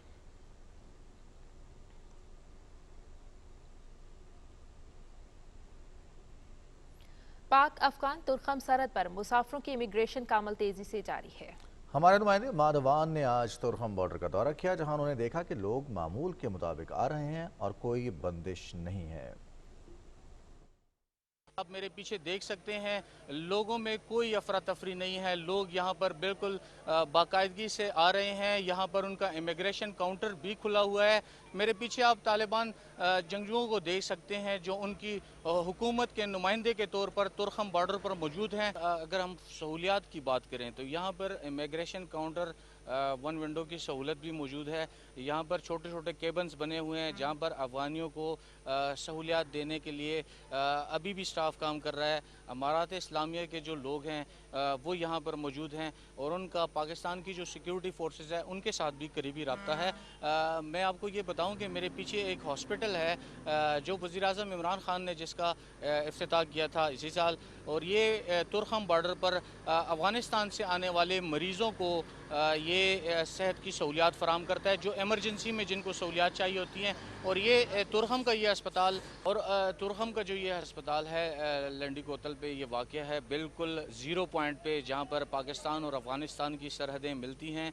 पाक अफगान तुर्खम सरहद पर मुसाफिरों की इमिग्रेशन का अमल तेजी से जारी है। हमारे नुमाइंदे माधवान ने आज तुर्खम बॉर्डर का दौरा किया, जहां उन्होंने देखा कि लोग मामूल के मुताबिक आ रहे हैं और कोई बंदिश नहीं है। आप मेरे पीछे देख सकते हैं, लोगों में कोई अफरा तफरी नहीं है। लोग यहाँ पर बिल्कुल बाकायदगी से आ रहे हैं। यहाँ पर उनका इमिग्रेशन काउंटर भी खुला हुआ है। मेरे पीछे आप तालिबान जंगजुओं को देख सकते हैं जो उनकी हुकूमत के नुमाइंदे के तौर पर तुर्खम बॉर्डर पर मौजूद हैं। अगर हम सहूलियात की बात करें तो यहाँ पर इमिग्रेशन काउंटर 1 विंडो की सहूलत भी मौजूद है। यहाँ पर छोटे छोटे केबन्स बने हुए हैं जहाँ पर अफगानियों को सहूलियात देने के लिए अभी भी स्टाफ काम कर रहा है। अमारात इस्लामिया के जो लोग हैं वो यहाँ पर मौजूद हैं और उनका पाकिस्तान की जो सिक्योरिटी फोर्सेस है उनके साथ भी करीबी रब्ता है। मैं आपको ये बताऊँ कि मेरे पीछे एक हॉस्पिटल है जो वज़ीर-ए-आज़म इमरान खान ने जिसका इफ्तिताह किया था इसी साल, और ये तुर्खम बॉर्डर पर अफ़गानिस्तान से आने वाले मरीज़ों को ये सेहत की सहूलियात फराहम करता है जो एमरजेंसी में जिनको सहूलियात चाहिए होती हैं। और ये तुर्खम का ये अस्पताल और तुर्खम का जो ये अस्पताल है लंडी कोतल पे ये वाक़या है, बिल्कुल ज़ीरो पॉइंट पे जहाँ पर पाकिस्तान और अफ़गानिस्तान की सरहदें मिलती हैं।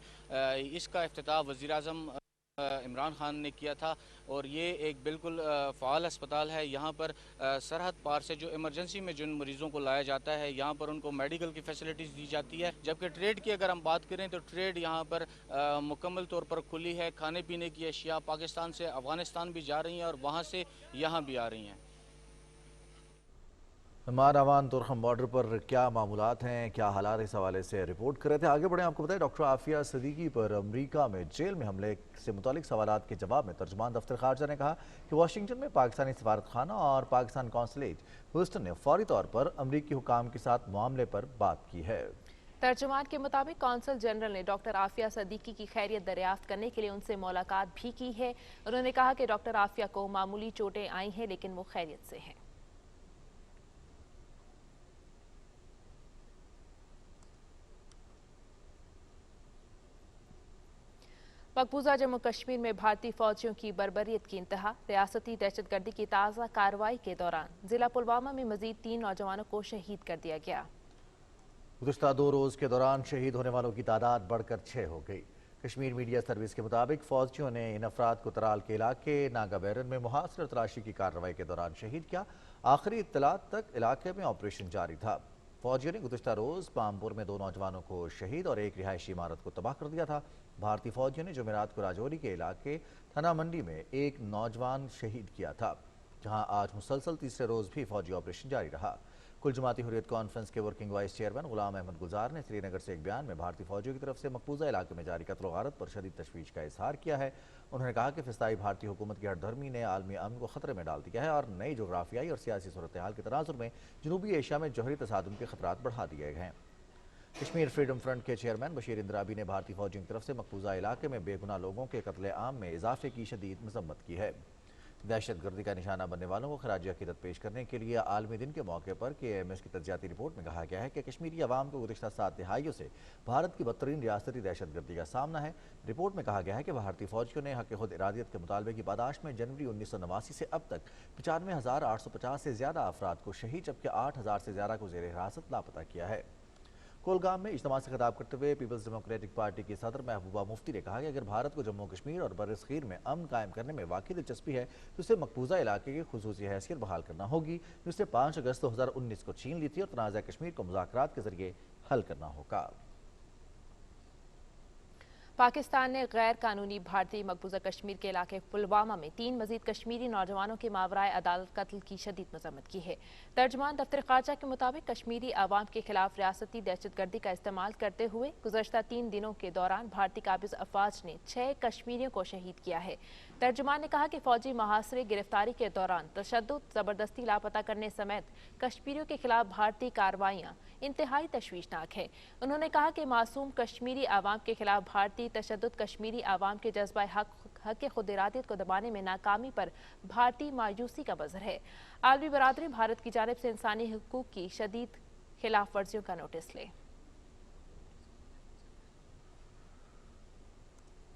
इसका इफ्तिताह वज़ीर-ए-आज़म इमरान खान ने किया था और ये एक बिल्कुल फ़ाल अस्पताल है। यहाँ पर सरहद पार से जो इमरजेंसी में जिन मरीज़ों को लाया जाता है यहाँ पर उनको मेडिकल की फैसिलिटीज़ दी जाती है। जबकि ट्रेड की अगर हम बात करें तो ट्रेड यहाँ पर मुकम्मल तौर पर खुली है। खाने पीने की अशिया पाकिस्तान से अफ़गानिस्तान भी जा रही हैं और वहाँ से यहाँ भी आ रही हैं। माधवान तुर्खम बॉर्डर पर क्या मामूलात हैं, क्या हालात, इस हवाले से रिपोर्ट कर रहे थे। आगे बढ़े, आपको बताएं डॉक्टर आफिया सदीकी पर अमेरिका में जेल में हमले से मुतालिक सवालात के जवाब में तर्जुमान दफ्तर खारजा ने कहा कि वाशिंगटन में पाकिस्तानी सफारत खाना और पाकिस्तान कौंसलेट ह्यूस्टन ने फौरी तौर पर अमरीकी हुकाम के साथ मामले पर बात की है। तर्जुमान के मुताबिक कौंसल जनरल ने डॉक्टर आफिया सदीकी की खैरियत दरियाफ्त करने के लिए उनसे मुलाकात भी की है। उन्होंने कहा कि डॉक्टर आफिया को मामूली चोटें आई हैं लेकिन वो खैरियत से हैं। मकबूजा जम्मू कश्मीर में भारतीय फौजियों की बर्बरियत की इंतहा। रियासती दहशतगर्दी की ताज़ा कार्रवाई के दौरान जिला पुलवामा में मजीद 3 नौजवानों को शहीद कर दिया गया। गुज़श्ता 2 रोज़ के दौरान शहीद होने वालों की तादाद बढ़कर 6 हो गई। कश्मीर मीडिया सर्विस के मुताबिक फौजियों ने इन अफराद को तराल के इलाके नागाबैरन में मुहासर तलाशी की कार्रवाई के दौरान शहीद किया। आखिरी इत्तलात तक इलाके में ऑपरेशन जारी था। फौजियों ने गुज़श्ता रोज़ पामपुर में 2 नौजवानों को शहीद और एक रिहायशी इमारत को तबाह कर दिया था। भारतीय फौजियों ने जुमेरात को राजौरी के इलाके थना मंडी में एक नौजवान शहीद किया था, जहां आज मुसलसल तीसरे रोज़ भी फौजी ऑपरेशन जारी रहा। कुल जमाती हुर्रियत कॉन्फ्रेंस के working vice chairman Ghulam Ahmad गुलजार ने श्रीनगर से एक बयान में भारतीय फौजियों की तरफ से मकबूजा इलाके में जारी कत्ल गारत पर शदीद तशवीश का इजहार किया है। उन्होंने कहा कि फिस्ताई भारतीय हुकूमत की हठधर्मी ने आलमी अमन को खतरे में डाल दिया है और नई जोग्राफियाई और सियासी सूरत हाल के तनाजुर में जनूबी एशिया में जौहरी तसादुम के खतरात बढ़ा दिए गए हैं। कश्मीर फ्रीडम फ्रंट के चेयरमैन बशीर इंद्राबी ने भारतीय फौजियों की तरफ से मकबूजा इलाके में बेगुनाह लोगों के कत्ले आम में इजाफे की शदीद मजम्मत की है। दहशत गर्दी का निशाना बनने वालों को खराज अकीदत पेश करने के लिए आलमी दिन के मौके पर KMS की तज्जियाती रिपोर्ट में कहा गया है कि कश्मीरी अवाम को गुज़िश्ता 7 तिहाइयों से भारत की बदतरीन रियासती दहशत गर्दी का सामना है। रिपोर्ट में कहा गया है कि भारतीय फौजियों ने हक़ खुद इरादियत के मुतालबे की पादाश में जनवरी 1989 से अब तक 95,850 से ज़्यादा अफराद को शहीद जबकि 8,000 से ज़्यादा को ज़ेर हिरासत लापता किया है। कोलगाम में इज्तिमा से खिताब करते हुए पीपल्स डेमोक्रेटिक पार्टी की सदर महबूबा मुफ्ती ने कहा कि अगर भारत को जम्मू कश्मीर और बर्र-ए-सग़ीर में अमन कायम करने में वाकई दिलचस्पी है तो उसे मकबूजा इलाके की खुसूसी हैसियत बहाल करना होगी जिसने 5 अगस्त 2019 को छीन ली थी और तनाज़ा कश्मीर को मुज़ाकरात के जरिए हल करना होगा। पाकिस्तान ने गैर कानूनी भारतीय मकबूजा कश्मीर के इलाके पुलवामा में 3 मजीद कश्मीरी नौजवानों के मावराए अदालत कत्ल की शदीद मजम्मत की है। तर्जुमान दफ्तर खारजा के मुताबिक कश्मीरी आवाम के खिलाफ रियासती दहशत गर्दी का इस्तेमाल करते हुए गुज़श्ता 3 दिनों के दौरान भारतीय काबिज अफवाज ने 6 कश्मीरियों को शहीद किया है। तर्जुमान ने कहा कि फौजी मुहासरे गिरफ्तारी के दौरान तशद्दुद, जबरदस्ती लापता करने समेत कश्मीरियों के खिलाफ भारतीय कार्रवाइयाँ इंतहाई तशवीशनाक है। उन्होंने कहा कि मासूम कश्मीरी आवाम के खिलाफ भारतीय तशद्दुद कश्मीरी आवाम के जज्बा हक खुद इरादियत को दबाने में नाकामी पर भारतीय मायूसी का बज़र है। आलमी बरादरी भारत की जानिब से इंसानी हुकूक की शदीद खिलाफ वर्जियों का नोटिस ले।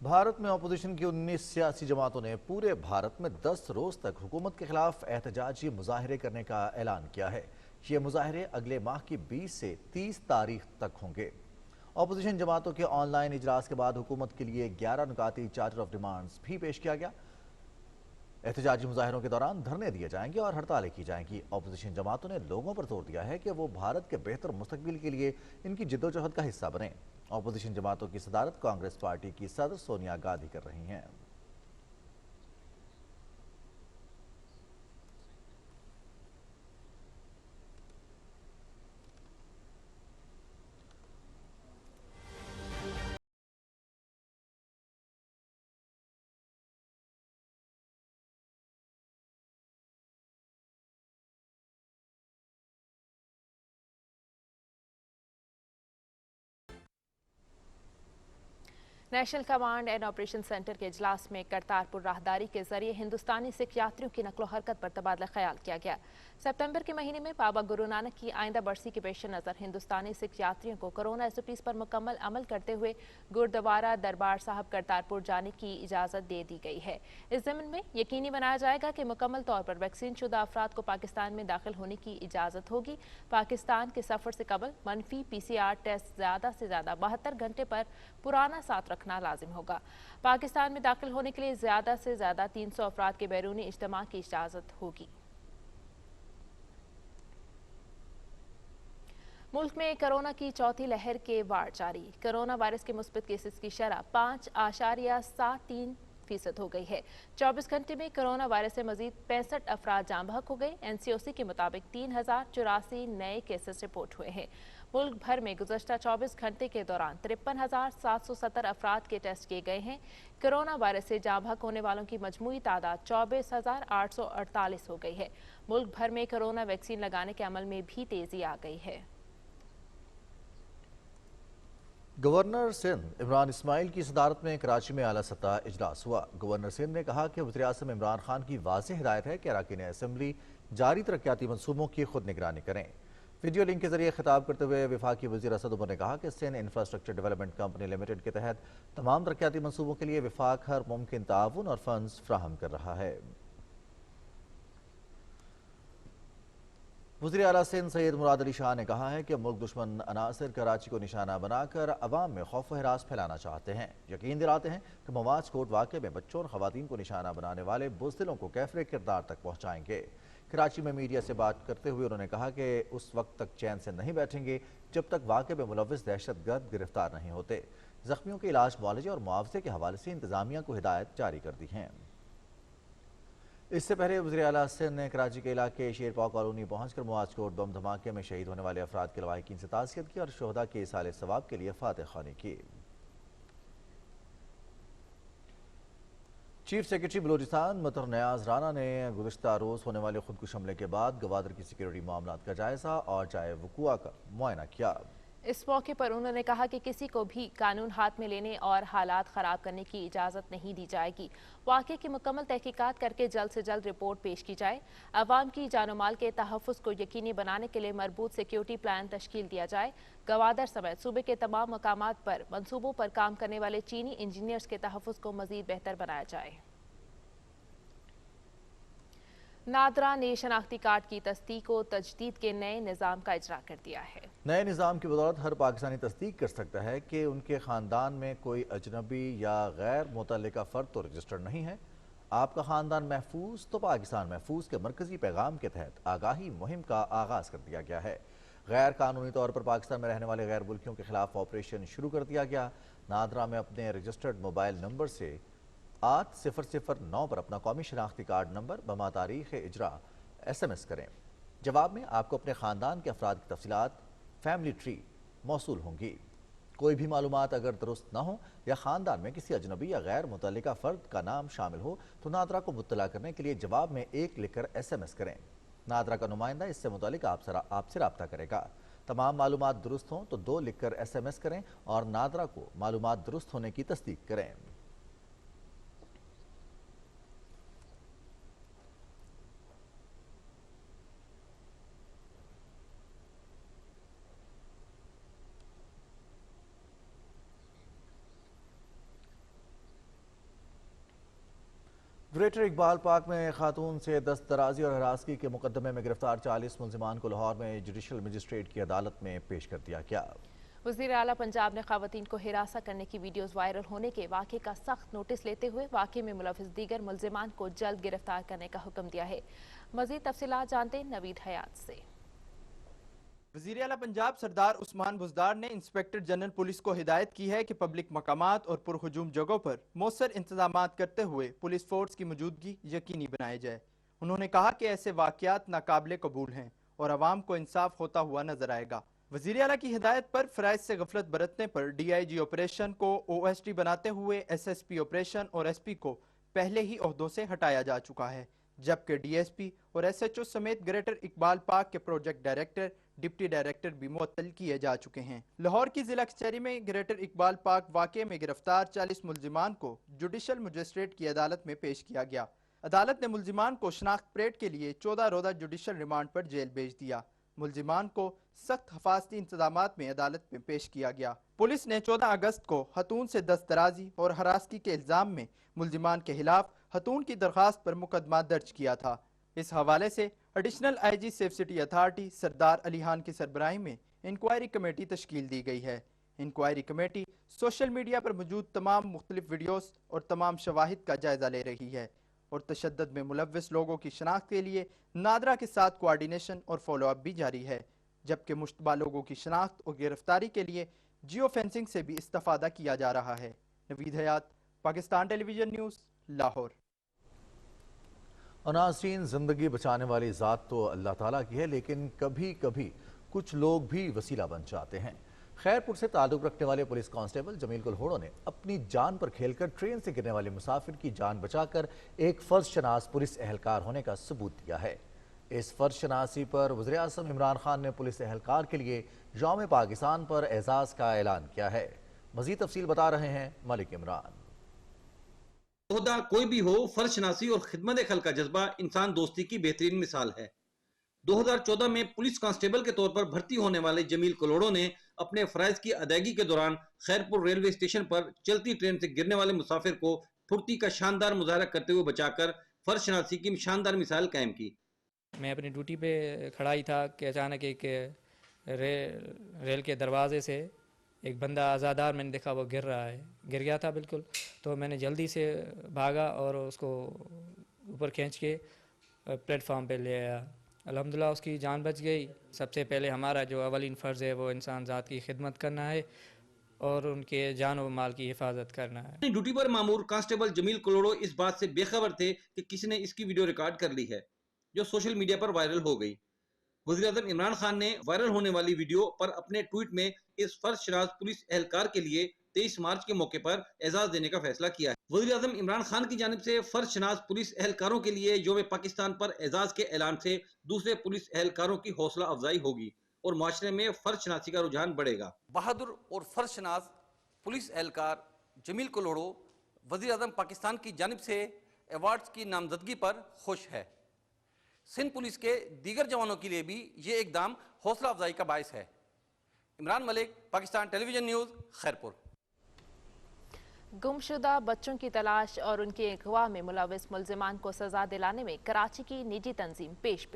भारत में अपोजिशन की 19 सियासी जमातों ने पूरे भारत में 10 रोज तक हुकूमत के खिलाफ एहतजाजी मुजाहरे करने का ऐलान किया है। ये मुजाहरे अगले माह की 20 से 30 तारीख तक होंगे। अपोजिशन जमातों के ऑनलाइन इजलास के बाद हुकूमत के लिए 11 नुकाती चार्टर ऑफ डिमांड्स भी पेश किया गया। एहतजाजी मुजाहरों के दौरान धरने दिए जाएंगे और हड़तालें की जाएंगी। अपोजिशन जमातों ने लोगों पर जोर दिया है कि वो भारत के बेहतर मुस्तकबिल के लिए इनकी जिद्दोजहद का हिस्सा बने। अपोजिशन जमातों की सदारत कांग्रेस पार्टी की सदर सोनिया गांधी कर रही हैं। National command and operation centre के इजलास में करतारपुर राहदारी के जरिए हिंदुस्तानी सिख यात्रियों की नकलो हरकत पर तबादला ख्याल किया गया। सितंबर के महीने में बाबा गुरु नानक की आइंदा बरसी के पेश नज़र हिंदुस्तानी सिख यात्रियों को कोरोना SOPs पर मुकम्मल अमल करते हुए गुरुद्वारा दरबार साहब करतारपुर जाने की इजाज़त दे दी गई है। इस ज़मीन में यकीनी बनाया जाएगा कि मुकम्मल तौर पर वैक्सीन शुदा अफराद को पाकिस्तान में दाखिल होने की इजाज़त होगी। पाकिस्तान के सफ़र से कबल मनफी PCR टेस्ट ज़्यादा से ज़्यादा 72 घंटे पर पुराना साथ रखना लाजिम होगा। पाकिस्तान में दाखिल होने के लिए ज़्यादा से ज़्यादा 300 अफराद के बैरूनी इज्तिमा की इजाज़त होगी। मुल्क में कोरोना की चौथी लहर के वार जारी। कोरोना वायरस के मुस्बत केसेस की शरह 5.73% हो गई है। 24 घंटे में कोरोना वायरस से मजीद 65 अफराद जाँ बहक हो गए। NCOC के मुताबिक 3084 नए केसेस रिपोर्ट हुए हैं। मुल्क भर में गुज़श्ता 24 घंटे के दौरान 53,770 अफराद के टेस्ट किए गए हैं। कोरोना वायरस से जाँ बहक होने वालों की मजमूई तादाद 24,848 हो गई है। मुल्क भर में कोरोना वैक्सीन लगाने के अमल में भी तेजी आ गई है। गवर्नर सिंध इमरान इस्माइल की सदारत में कराची में आला सतह इजलास हुआ। गवर्नर सिंध ने कहा कि वज़ीर-ए-आज़म इमरान खान की वाज़ेह हिदायत है कि अरकान असम्बली जारी तरक्याती मनसूबों की खुद निगरानी करें। वीडियो लिंक के जरिए खिताब करते हुए वफाकी वज़ीर असद उमर ने कहा कि Sindh infrastructure development company limited के तहत तमाम तरक्याती मनसूबों के लिए वफाक हर मुमकिन ताउन और फंड्स फ्राहम कर रहा है। वज़ीर आला सिंध सैयद मुराद अली शाह ने कहा है कि मुल्क दुश्मन अनासर कराची को निशाना बनाकर अवाम में खौफ व हिरास फैलाना चाहते हैं। यकीन दिलाते हैं कि मवाज कोर्ट वाक़े में बच्चों और ख़वातीन को निशाना बनाने वाले बुज़दिलों को कैफरे किरदार तक पहुँचाएंगे। कराची में मीडिया से बात करते हुए उन्होंने कहा कि उस वक्त तक चैन से नहीं बैठेंगे जब तक वाक़े में मुलव्विस दहशतगर्द गिरफ्तार नहीं होते। ज़ख्मियों के इलाज, मुआवजे और मुआवजे के हवाले से इंतज़ामिया को हिदायत जारी कर दी हैं। इससे पहले वज़ीर आला सिंध ने कराची के इलाके शेरपाव कॉलोनी पहुंचकर मुआज कोट बम धमाके में शहीद होने वाले अफराद के लवाहिकीन से ताज़ियत की और शोहदा के इसाले सवाब के लिए फातिह ख़्वानी की। चीफ सेक्रेटरी बलूचिस्तान मतहर नियाज राना ने गुज़िश्ता रोज़ होने वाले खुदकुश हमले के बाद गवादर की सिक्योरिटी मामलात का जायज़ा और जाए वक़ुआ का मुआयना किया। इस मौके पर उन्होंने कहा कि किसी को भी कानून हाथ में लेने और हालात ख़राब करने की इजाज़त नहीं दी जाएगी। वाक़े की मुकम्मल तहकीकात करके जल्द से जल्द रिपोर्ट पेश की जाए। अवाम की जान माल के तहफ़्फ़ुज़ को यकीनी बनाने के लिए मरबूत सिक्योरिटी प्लान तश्कील दिया जाए। गवादर समेत सूबे के तमाम मकामात पर मनसूबों पर काम करने वाले चीनी इंजीनियर्स के तहफ़्फ़ुज़ को मज़ीद बेहतर बनाया जाए। नादरा ने शनाख्ती कार्ड की तस्दीक व तजदीद के नए निज़ाम का इजरा कर दिया है। नए निज़ाम की बदौलत हर पाकिस्तानी तस्दीक कर सकता है कि उनके ख़ानदान में कोई अजनबी या गैर मुतल्लिका फ़र्द तो रजिस्टर्ड नहीं है। आपका ख़ानदान महफूज तो पाकिस्तान महफूज के मरकज़ी पैगाम के तहत आगाही मुहिम का आगाज़ कर दिया गया है। गैर कानूनी तौर पर पाकिस्तान में रहने वाले गैर मुल्कियों के खिलाफ ऑपरेशन शुरू कर दिया गया। नादरा में अपने रजिस्टर्ड मोबाइल नंबर से 8009 पर अपना कौमी शनाख्ती कार्ड नंबर बमा तारीख़ इजरा SMS करें। जवाब में आपको अपने ख़ानदान के अफराद की तफसीलात फैमिली ट्री मौसूल होंगी। कोई भी मालूमात अगर दुरुस्त ना हो या ख़ानदान में किसी अजनबी या गैर मुतल्लिका फ़र्द का नाम शामिल हो तो नादरा को मुत्तला करने के लिए जवाब में 1 लिखकर SMS करें। नादरा का नुमाइंदा इससे मुतालिक आपसे रब्ता करेगा। तमाम मालूमात दुरुस्त हों तो 2 लिखकर SMS करें और नादरा को मालूमात दुरुस्त होने की तस्दीक करें। ग्रेटर इकबाल पार्क में खातून से दस्तदराजी और हरासगी के मुकदमे में गिरफ्तार 40 मुलजिमान को लाहौर में जुडिशल मजिस्ट्रेट की अदालत में पेश कर दिया गया। वज़ीर आला पंजाब ने खवातीन को हिरासा करने की वीडियोज़ वायरल होने के वाक़े का सख्त नोटिस लेते हुए वाक़े में मुलविस दीगर मुलजिमान को जल्द गिरफ्तार करने का हुक्म दिया है। मज़ीद तफसीलात जानते नवीद हयात से। वज़ीर आला पंजाब सरदार उस्मान बुज़दार ने इंस्पेक्टर जनरल पुलिस को हिदायत की है कि पब्लिक मकामात और पुरहुजूम जगहों पर मौसर इंतजामात करते हुए पुलिस फोर्स की मौजूदगी यकीनी बनाई जाए। उन्होंने कहा कि ऐसे वाक़यात नाकाबिले कबूल हैं और आवाम को इंसाफ होता हुआ नजर आएगा। वज़ीर आला की हिदायत पर फ़राइज़ से गफलत बरतने पर DIG ऑपरेशन को OSD बनाते हुए SSP ऑपरेशन और SP को पहले ही ओहदों से हटाया जा चुका है, जबकि DSP और SHO समेत ग्रेटर इकबाल पार्क के प्रोजेक्ट डायरेक्टर, डिप्टी डायरेक्टर भी मुअत्तल किए जा चुके हैं। लाहौर की जिला कचहरी में ग्रेटर इकबाल पार्क वाक़े में गिरफ्तार 40 मुलजिमान को जुडिशल मजिस्ट्रेट की अदालत में पेश किया गया। अदालत ने मुलजिमान को शनाख्त परेड के लिए 14 रोज़ा जुडिशल रिमांड पर जेल भेज दिया। मुलजिमान को सख्त हिफाजती इंतजामात में अदालत में पेश किया गया। पुलिस ने 14 अगस्त को खतून से दस्तदराजी और हरासगी के इल्ज़ाम में मुलजिमान के खिलाफ खतून की दरख्वास्त पर मुकदमा दर्ज किया था। इस हवाले से additional IG safe city authority Sardar Ali Khan की सरबराही में इंक्वायरी कमेटी तश्कील दी गई है। इंक्वायरी कमेटी सोशल मीडिया पर मौजूद तमाम मुख्तलिफ वीडियोस और तमाम शवाहिद का जायजा ले रही है और तशद्दुद में मुलव्विस लोगों की शनाख्त के लिए नादरा के साथ कोऑर्डिनेशन और फॉलो अप भी जारी है, जबकि मुश्तबा लोगों की शनाख्त और गिरफ्तारी के लिए जियो फेंसिंग से भी इस्तेफादा किया जा रहा है। नवीद हयात, पाकिस्तान टेलीविजन न्यूज़, लाहौर। और नाज़रीन, ज़िंदगी बचाने वाली ज़ात तो अल्लाह ताला की है, लेकिन कभी कभी कुछ लोग भी वसीला बन जाते हैं। खैरपुर से ताल्लुक़ रखने वाले पुलिस कांस्टेबल जमील कुलहोड़ो ने अपनी जान पर खेलकर ट्रेन से गिरने वाले मुसाफिर की जान बचाकर एक फ़र्ज शनास पुलिस एहलकार होने का सबूत दिया है। इस फ़र्ज शनासी पर वज़ीर आज़म इमरान खान ने पुलिस एहलकार के लिए यौम पाकिस्तान पर एजाज़ का ऐलान किया है। मज़ीद तफसील बता रहे हैं मलिक इमरान। ओहदा कोई भी हो, फर्ज शनासी और खिदमत खल का जज्बा इंसान दोस्ती की बेहतरीन मिसाल है। 2014 में पुलिस कांस्टेबल के तौर पर भर्ती होने वाले जमील कुलहोड़ो ने अपने फराइज की अदायगी के दौरान खैरपुर रेलवे स्टेशन पर चलती ट्रेन से गिरने वाले मुसाफिर को फुर्ती का शानदार मुजाहरा करते हुए बचाकर फर्ज शनासी की शानदार मिसाल कायम की। मैं अपनी ड्यूटी पे खड़ा ही था कि अचानक एक रेल के दरवाजे से एक बंदा आज़ादार मैंने देखा वो गिर रहा है, गिर गया था बिल्कुल। तो मैंने जल्दी से भागा और उसको ऊपर खींच के प्लेटफार्म पे ले आया। अल्हम्दुलिल्लाह उसकी जान बच गई। सबसे पहले हमारा जो अवलिन फ़र्ज़ है वो इंसान ज़ात की खिदमत करना है और उनके जान व माल की हिफाजत करना है। ड्यूटी पर मामूर कांस्टेबल जमील कुलहोड़ो इस बात से बेखबर थे कि किसी ने इसकी वीडियो रिकॉर्ड कर ली है, जो सोशल मीडिया पर वायरल हो गई। वज़ीर आज़म इमरान खान ने वायरल होने वाली वीडियो पर अपने ट्वीट में इस फर्ज शनास पुलिस एहलकार के लिए 23 मार्च के मौके पर एजाज देने का फैसला किया है। वज़ीर आज़म इमरान खान की जानिब से फर्ज शनास पुलिस एहलकारों के लिए यौम पाकिस्तान पर एजाज के ऐलान से दूसरे पुलिस एहलकारों की हौसला अफजाई होगी اور معاشرے میں فرد شناسی کا رجحان بڑھے گا۔ بہادر اور فرد شناس پولیس اہلکار جمیل کلوڑو وزیر اعظم پاکستان کی جانب سے ایوارڈز کی نامزدگی پر خوش ہے۔ سندھ پولیس کے دیگر جوانوں کے لیے بھی یہ اقدام حوصلہ افزائی کا باعث ہے۔ عمران ملک، پاکستان ٹیلی ویژن نیوز، خیرپور۔ گمشدہ بچوں کی تلاش اور ان کے اغوا میں ملوث ملزمان کو سزا دلانے میں کراچی کی نجی تنظیم پیش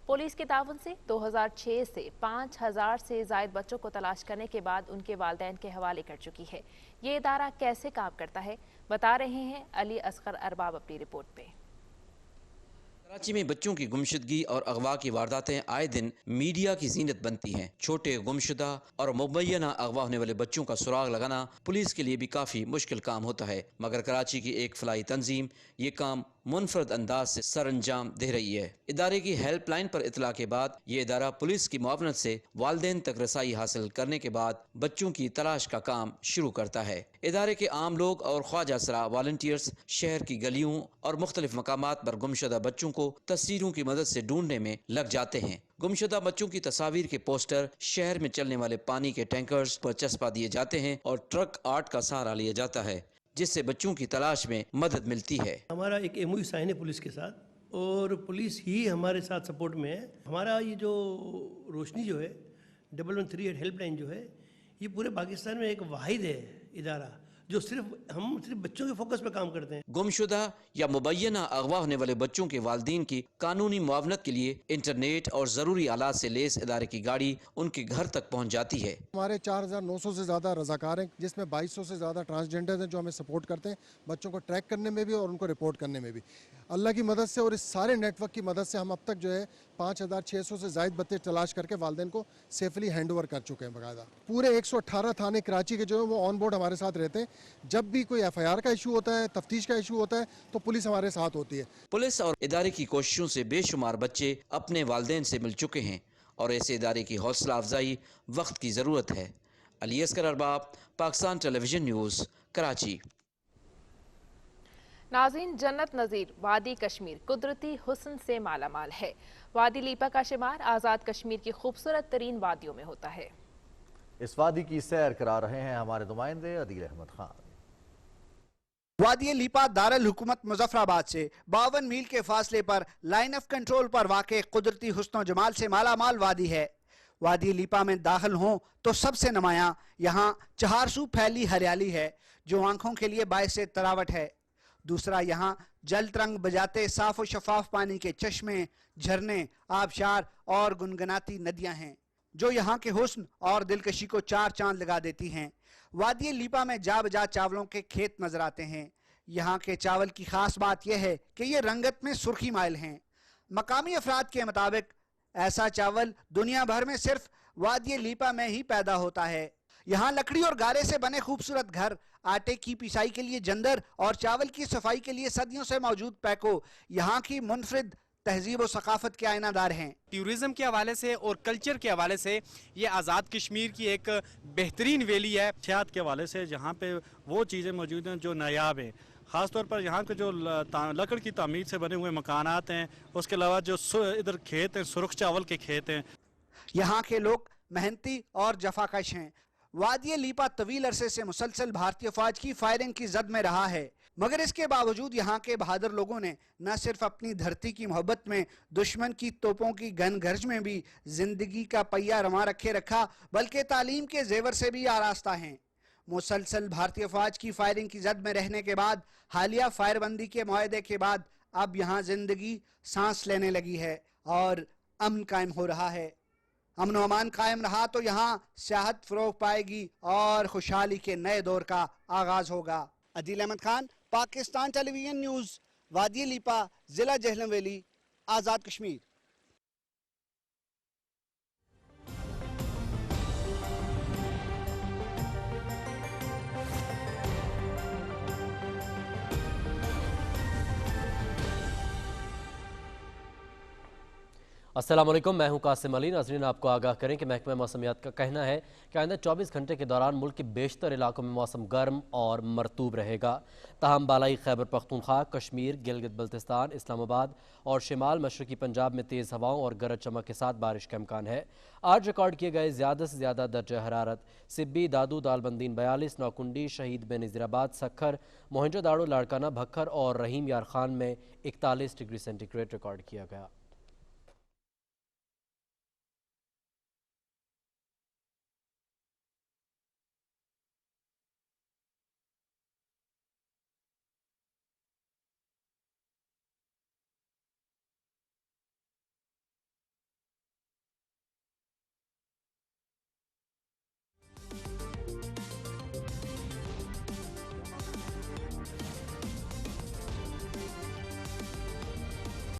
پولیس کے تعاون سے 2006 سے 5000 سے زائد بچوں کو تلاش کرنے کے بعد ان کے والدین کے حوالے کر چکی ہے۔ یہ ادارہ کیسے کام کرتا ہے بتا رہے ہیں علی اصغر ارباب اپنی رپورٹ پہ۔ کراچی میں بچوں کی گمشدگی اور اغوا کی وارداتیں آئے دن میڈیا کی زینت بنتی ہیں۔ چھوٹے گمشدہ اور مبینہ اغوا ہونے والے بچوں کا سراغ لگانا پولیس کے لیے بھی کافی مشکل کام ہوتا ہے، مگر کراچی کی ایک فلاحی تنظیم یہ کام منفرد انداز سے سر انجام دے رہی ہے۔ ادارے کی ہیلپ لائن پر اطلاع کے بعد یہ ادارہ پولیس کی معاونت سے والدین تک رسائی حاصل کرنے کے بعد بچوں کی تلاش کا کام شروع کرتا ہے۔ ادارے کے عام لوگ اور خواجہ سرا والنٹیئرز شہر کی گلیوں اور مختلف مقامات پر گمشدہ بچوں کو تصویروں کی مدد سے ڈھونڈنے میں لگ جاتے ہیں۔ گمشدہ بچوں کی تصاویر کے پوسٹر شہر میں چلنے والے پانی کے ٹینکرز پر چسپا دیے جاتے ہیں اور ٹرک آرٹ کا سہارا لیا جاتا ہے، جس سے بچوں کی تلاش میں مدد ملتی ہے۔ ہمارا ایک ایم او سائن ہے پولیس کے ساتھ، اور پولیس ہی ہمارے ساتھ سپورٹ میں ہے۔ ہمارا یہ جو روشنی جو ہے 113 ہیلپ لائن جو ہے، یہ پورے پاکستان میں ایک واحد ہے ادارہ جو ہم صرف بچوں کے فوکس پہ کام کرتے ہیں۔ گمشدہ یا مبینہ اغوا ہونے والے بچوں کے والدین کی قانونی معاونت کے لیے انٹرنیٹ اور ضروری آلات سے لیس ادارے کی گاڑی ان کے گھر تک پہنچ جاتی ہے۔ ہمارے 4900 سے زیادہ رضاکار ہیں، جس میں 2200 سے زیادہ ٹرانسجینڈر ہیں جو ہمیں سپورٹ کرتے ہیں بچوں کو ٹریک کرنے میں بھی اور ان کو رپورٹ کرنے میں بھی۔ اللہ کی مدد سے اور اس سارے نیٹ ورک کی مدد سے ہم اب تک جو ہے 5600 سے زائد بچے تلاش کر کے والدین کو سیفلی ہینڈ اوور کر چکے ہیں باقاعدہ۔ پورے 118 تھانے کراچی کے جو ہے وہ آن بورڈ ہمارے ساتھ رہتے ہیں۔ جب بھی کوئی ایف آئی آر کا ایشو ہوتا ہے، تفتیش کا ایشو ہوتا ہے، تو پولیس ہمارے ساتھ ہوتی ہے۔ پولیس اور ادارے کی کوششوں سے بے شمار بچے اپنے والدین سے مل چکے ہیں اور ایسے ادارے کی حوصلہ افزائی وقت کی ضرورت ہے۔ علی اصغر ارباب، پاکستان ٹیلی ویژن نیوز، کراچی۔ ناظرین، جنت نظیر وادی کشمیر قدرتی حسن سے مالا مال ہے۔ وادی لیپا کا شمار آزاد کشمیر کی خوبصورت ترین وادیوں میں ہوتا ہے۔ اس وادی کی سیر کرا رہے ہیں ہمارے نمائندے عدیل احمد خان۔ وادی لیپا دارالحکومت مظفر آباد سے 52 میل کے فاصلے پر لائن آف کنٹرول پر واقع قدرتی حسن و جمال سے مالا مال وادی ہے۔ وادی لیپا میں داخل ہوں تو سب سے نمایاں یہاں چہارسو پھیلی ہریالی ہے جو آنکھوں کے لیے باعث تراوٹ ہے۔ دوسرا، یہاں جل ترنگ بجاتے صاف و شفاف پانی کے چشمے، جھرنے، آبشار اور گنگناتی ندیاں ہیں جو یہاں کے حسن اور دلکشی کو چار چاند لگا دیتی ہیں۔ وادی لیپا میں جا بجا چاولوں کے کھیت نظر آتے ہیں۔ یہاں کے چاول کی خاص بات یہ ہے کہ یہ رنگت میں سرخی مائل ہیں۔ مقامی افراد کے مطابق ایسا چاول دنیا بھر میں صرف وادی لیپا میں ہی پیدا ہوتا ہے۔ یہاں لکڑی اور گارے سے بنے خوبصورت گھر، آٹے کی پیسائی کے لیے جندر اور چاول کی صفائی کے لیے صدیوں سے موجود پیکو یہاں کی منفرد تہذیب و ثقافت کے آئینہ دار ہیں۔ ٹیوریزم کے حوالے سے اور کلچر کے حوالے سے یہ آزاد کشمیر کی ایک بہترین ویلی ہے۔ سیاحت کے حوالے سے جہاں پہ وہ چیزیں موجود ہیں جو نایاب ہیں، خاص طور پر یہاں کے جو لکڑ کی تعمیر سے بنے ہوئے مکانات ہیں، اس کے علاوہ جو ادھر کھیت ہیں، سرخ چاول کے کھیت ہیں۔ یہاں کے لوگ محنتی اور جفاکش ہیں۔ وادی لیپا طویل عرصے سے مسلسل بھارتی افواج کی فائرنگ کی زد میں رہا ہے، مگر اس کے باوجود یہاں کے بہادر لوگوں نے نہ صرف اپنی دھرتی کی محبت میں دشمن کی توپوں کی گن گرج میں بھی زندگی کا پہیہ رواں رکھے رکھا، بلکہ تعلیم کے زیور سے بھی آراستہ ہیں۔ مسلسل بھارتی افواج کی فائرنگ کی زد میں رہنے کے بعد، حالیہ فائر بندی کے معاہدے کے بعد اب یہاں زندگی سانس لینے لگی ہے اور امن قائم ہو رہا ہے۔ امن و امان قائم رہا تو یہاں سیاحت فروغ پائے گی اور خوشحالی کے نئے دور کا آغاز ہوگا۔ عدیل احمد خان، پاکستان ٹیلی ویژن نیوز، وادی لیپا، ضلع جہلم ویلی، آزاد کشمیر۔ السلام علیکم، میں ہوں قاسم علی۔ ناظرین آپ کو آگاہ کریں کہ محکمہ موسمیات کا کہنا ہے کہ آئندہ 24 گھنٹے کے دوران ملک کے بیشتر علاقوں میں موسم گرم اور مرطوب رہے گا، تاہم بالائی خیبر پختونخوا، کشمیر، گلگت بلتستان، اسلام آباد اور شمال مشرقی پنجاب میں تیز ہواؤں اور گرج چمک کے ساتھ بارش کا امکان ہے۔ آج ریکارڈ کیے گئے زیادہ سے زیادہ درجہ حرارت سبی، دادو، دالبندین 42، نوکنڈی، شہید بے نظیر آباد، سکھر، موہنجو داڑو، لاڑکانہ، بھکھر اور رحیم یار خان میں 41 ڈگری سینٹی گریڈ ریکارڈ کیا گیا۔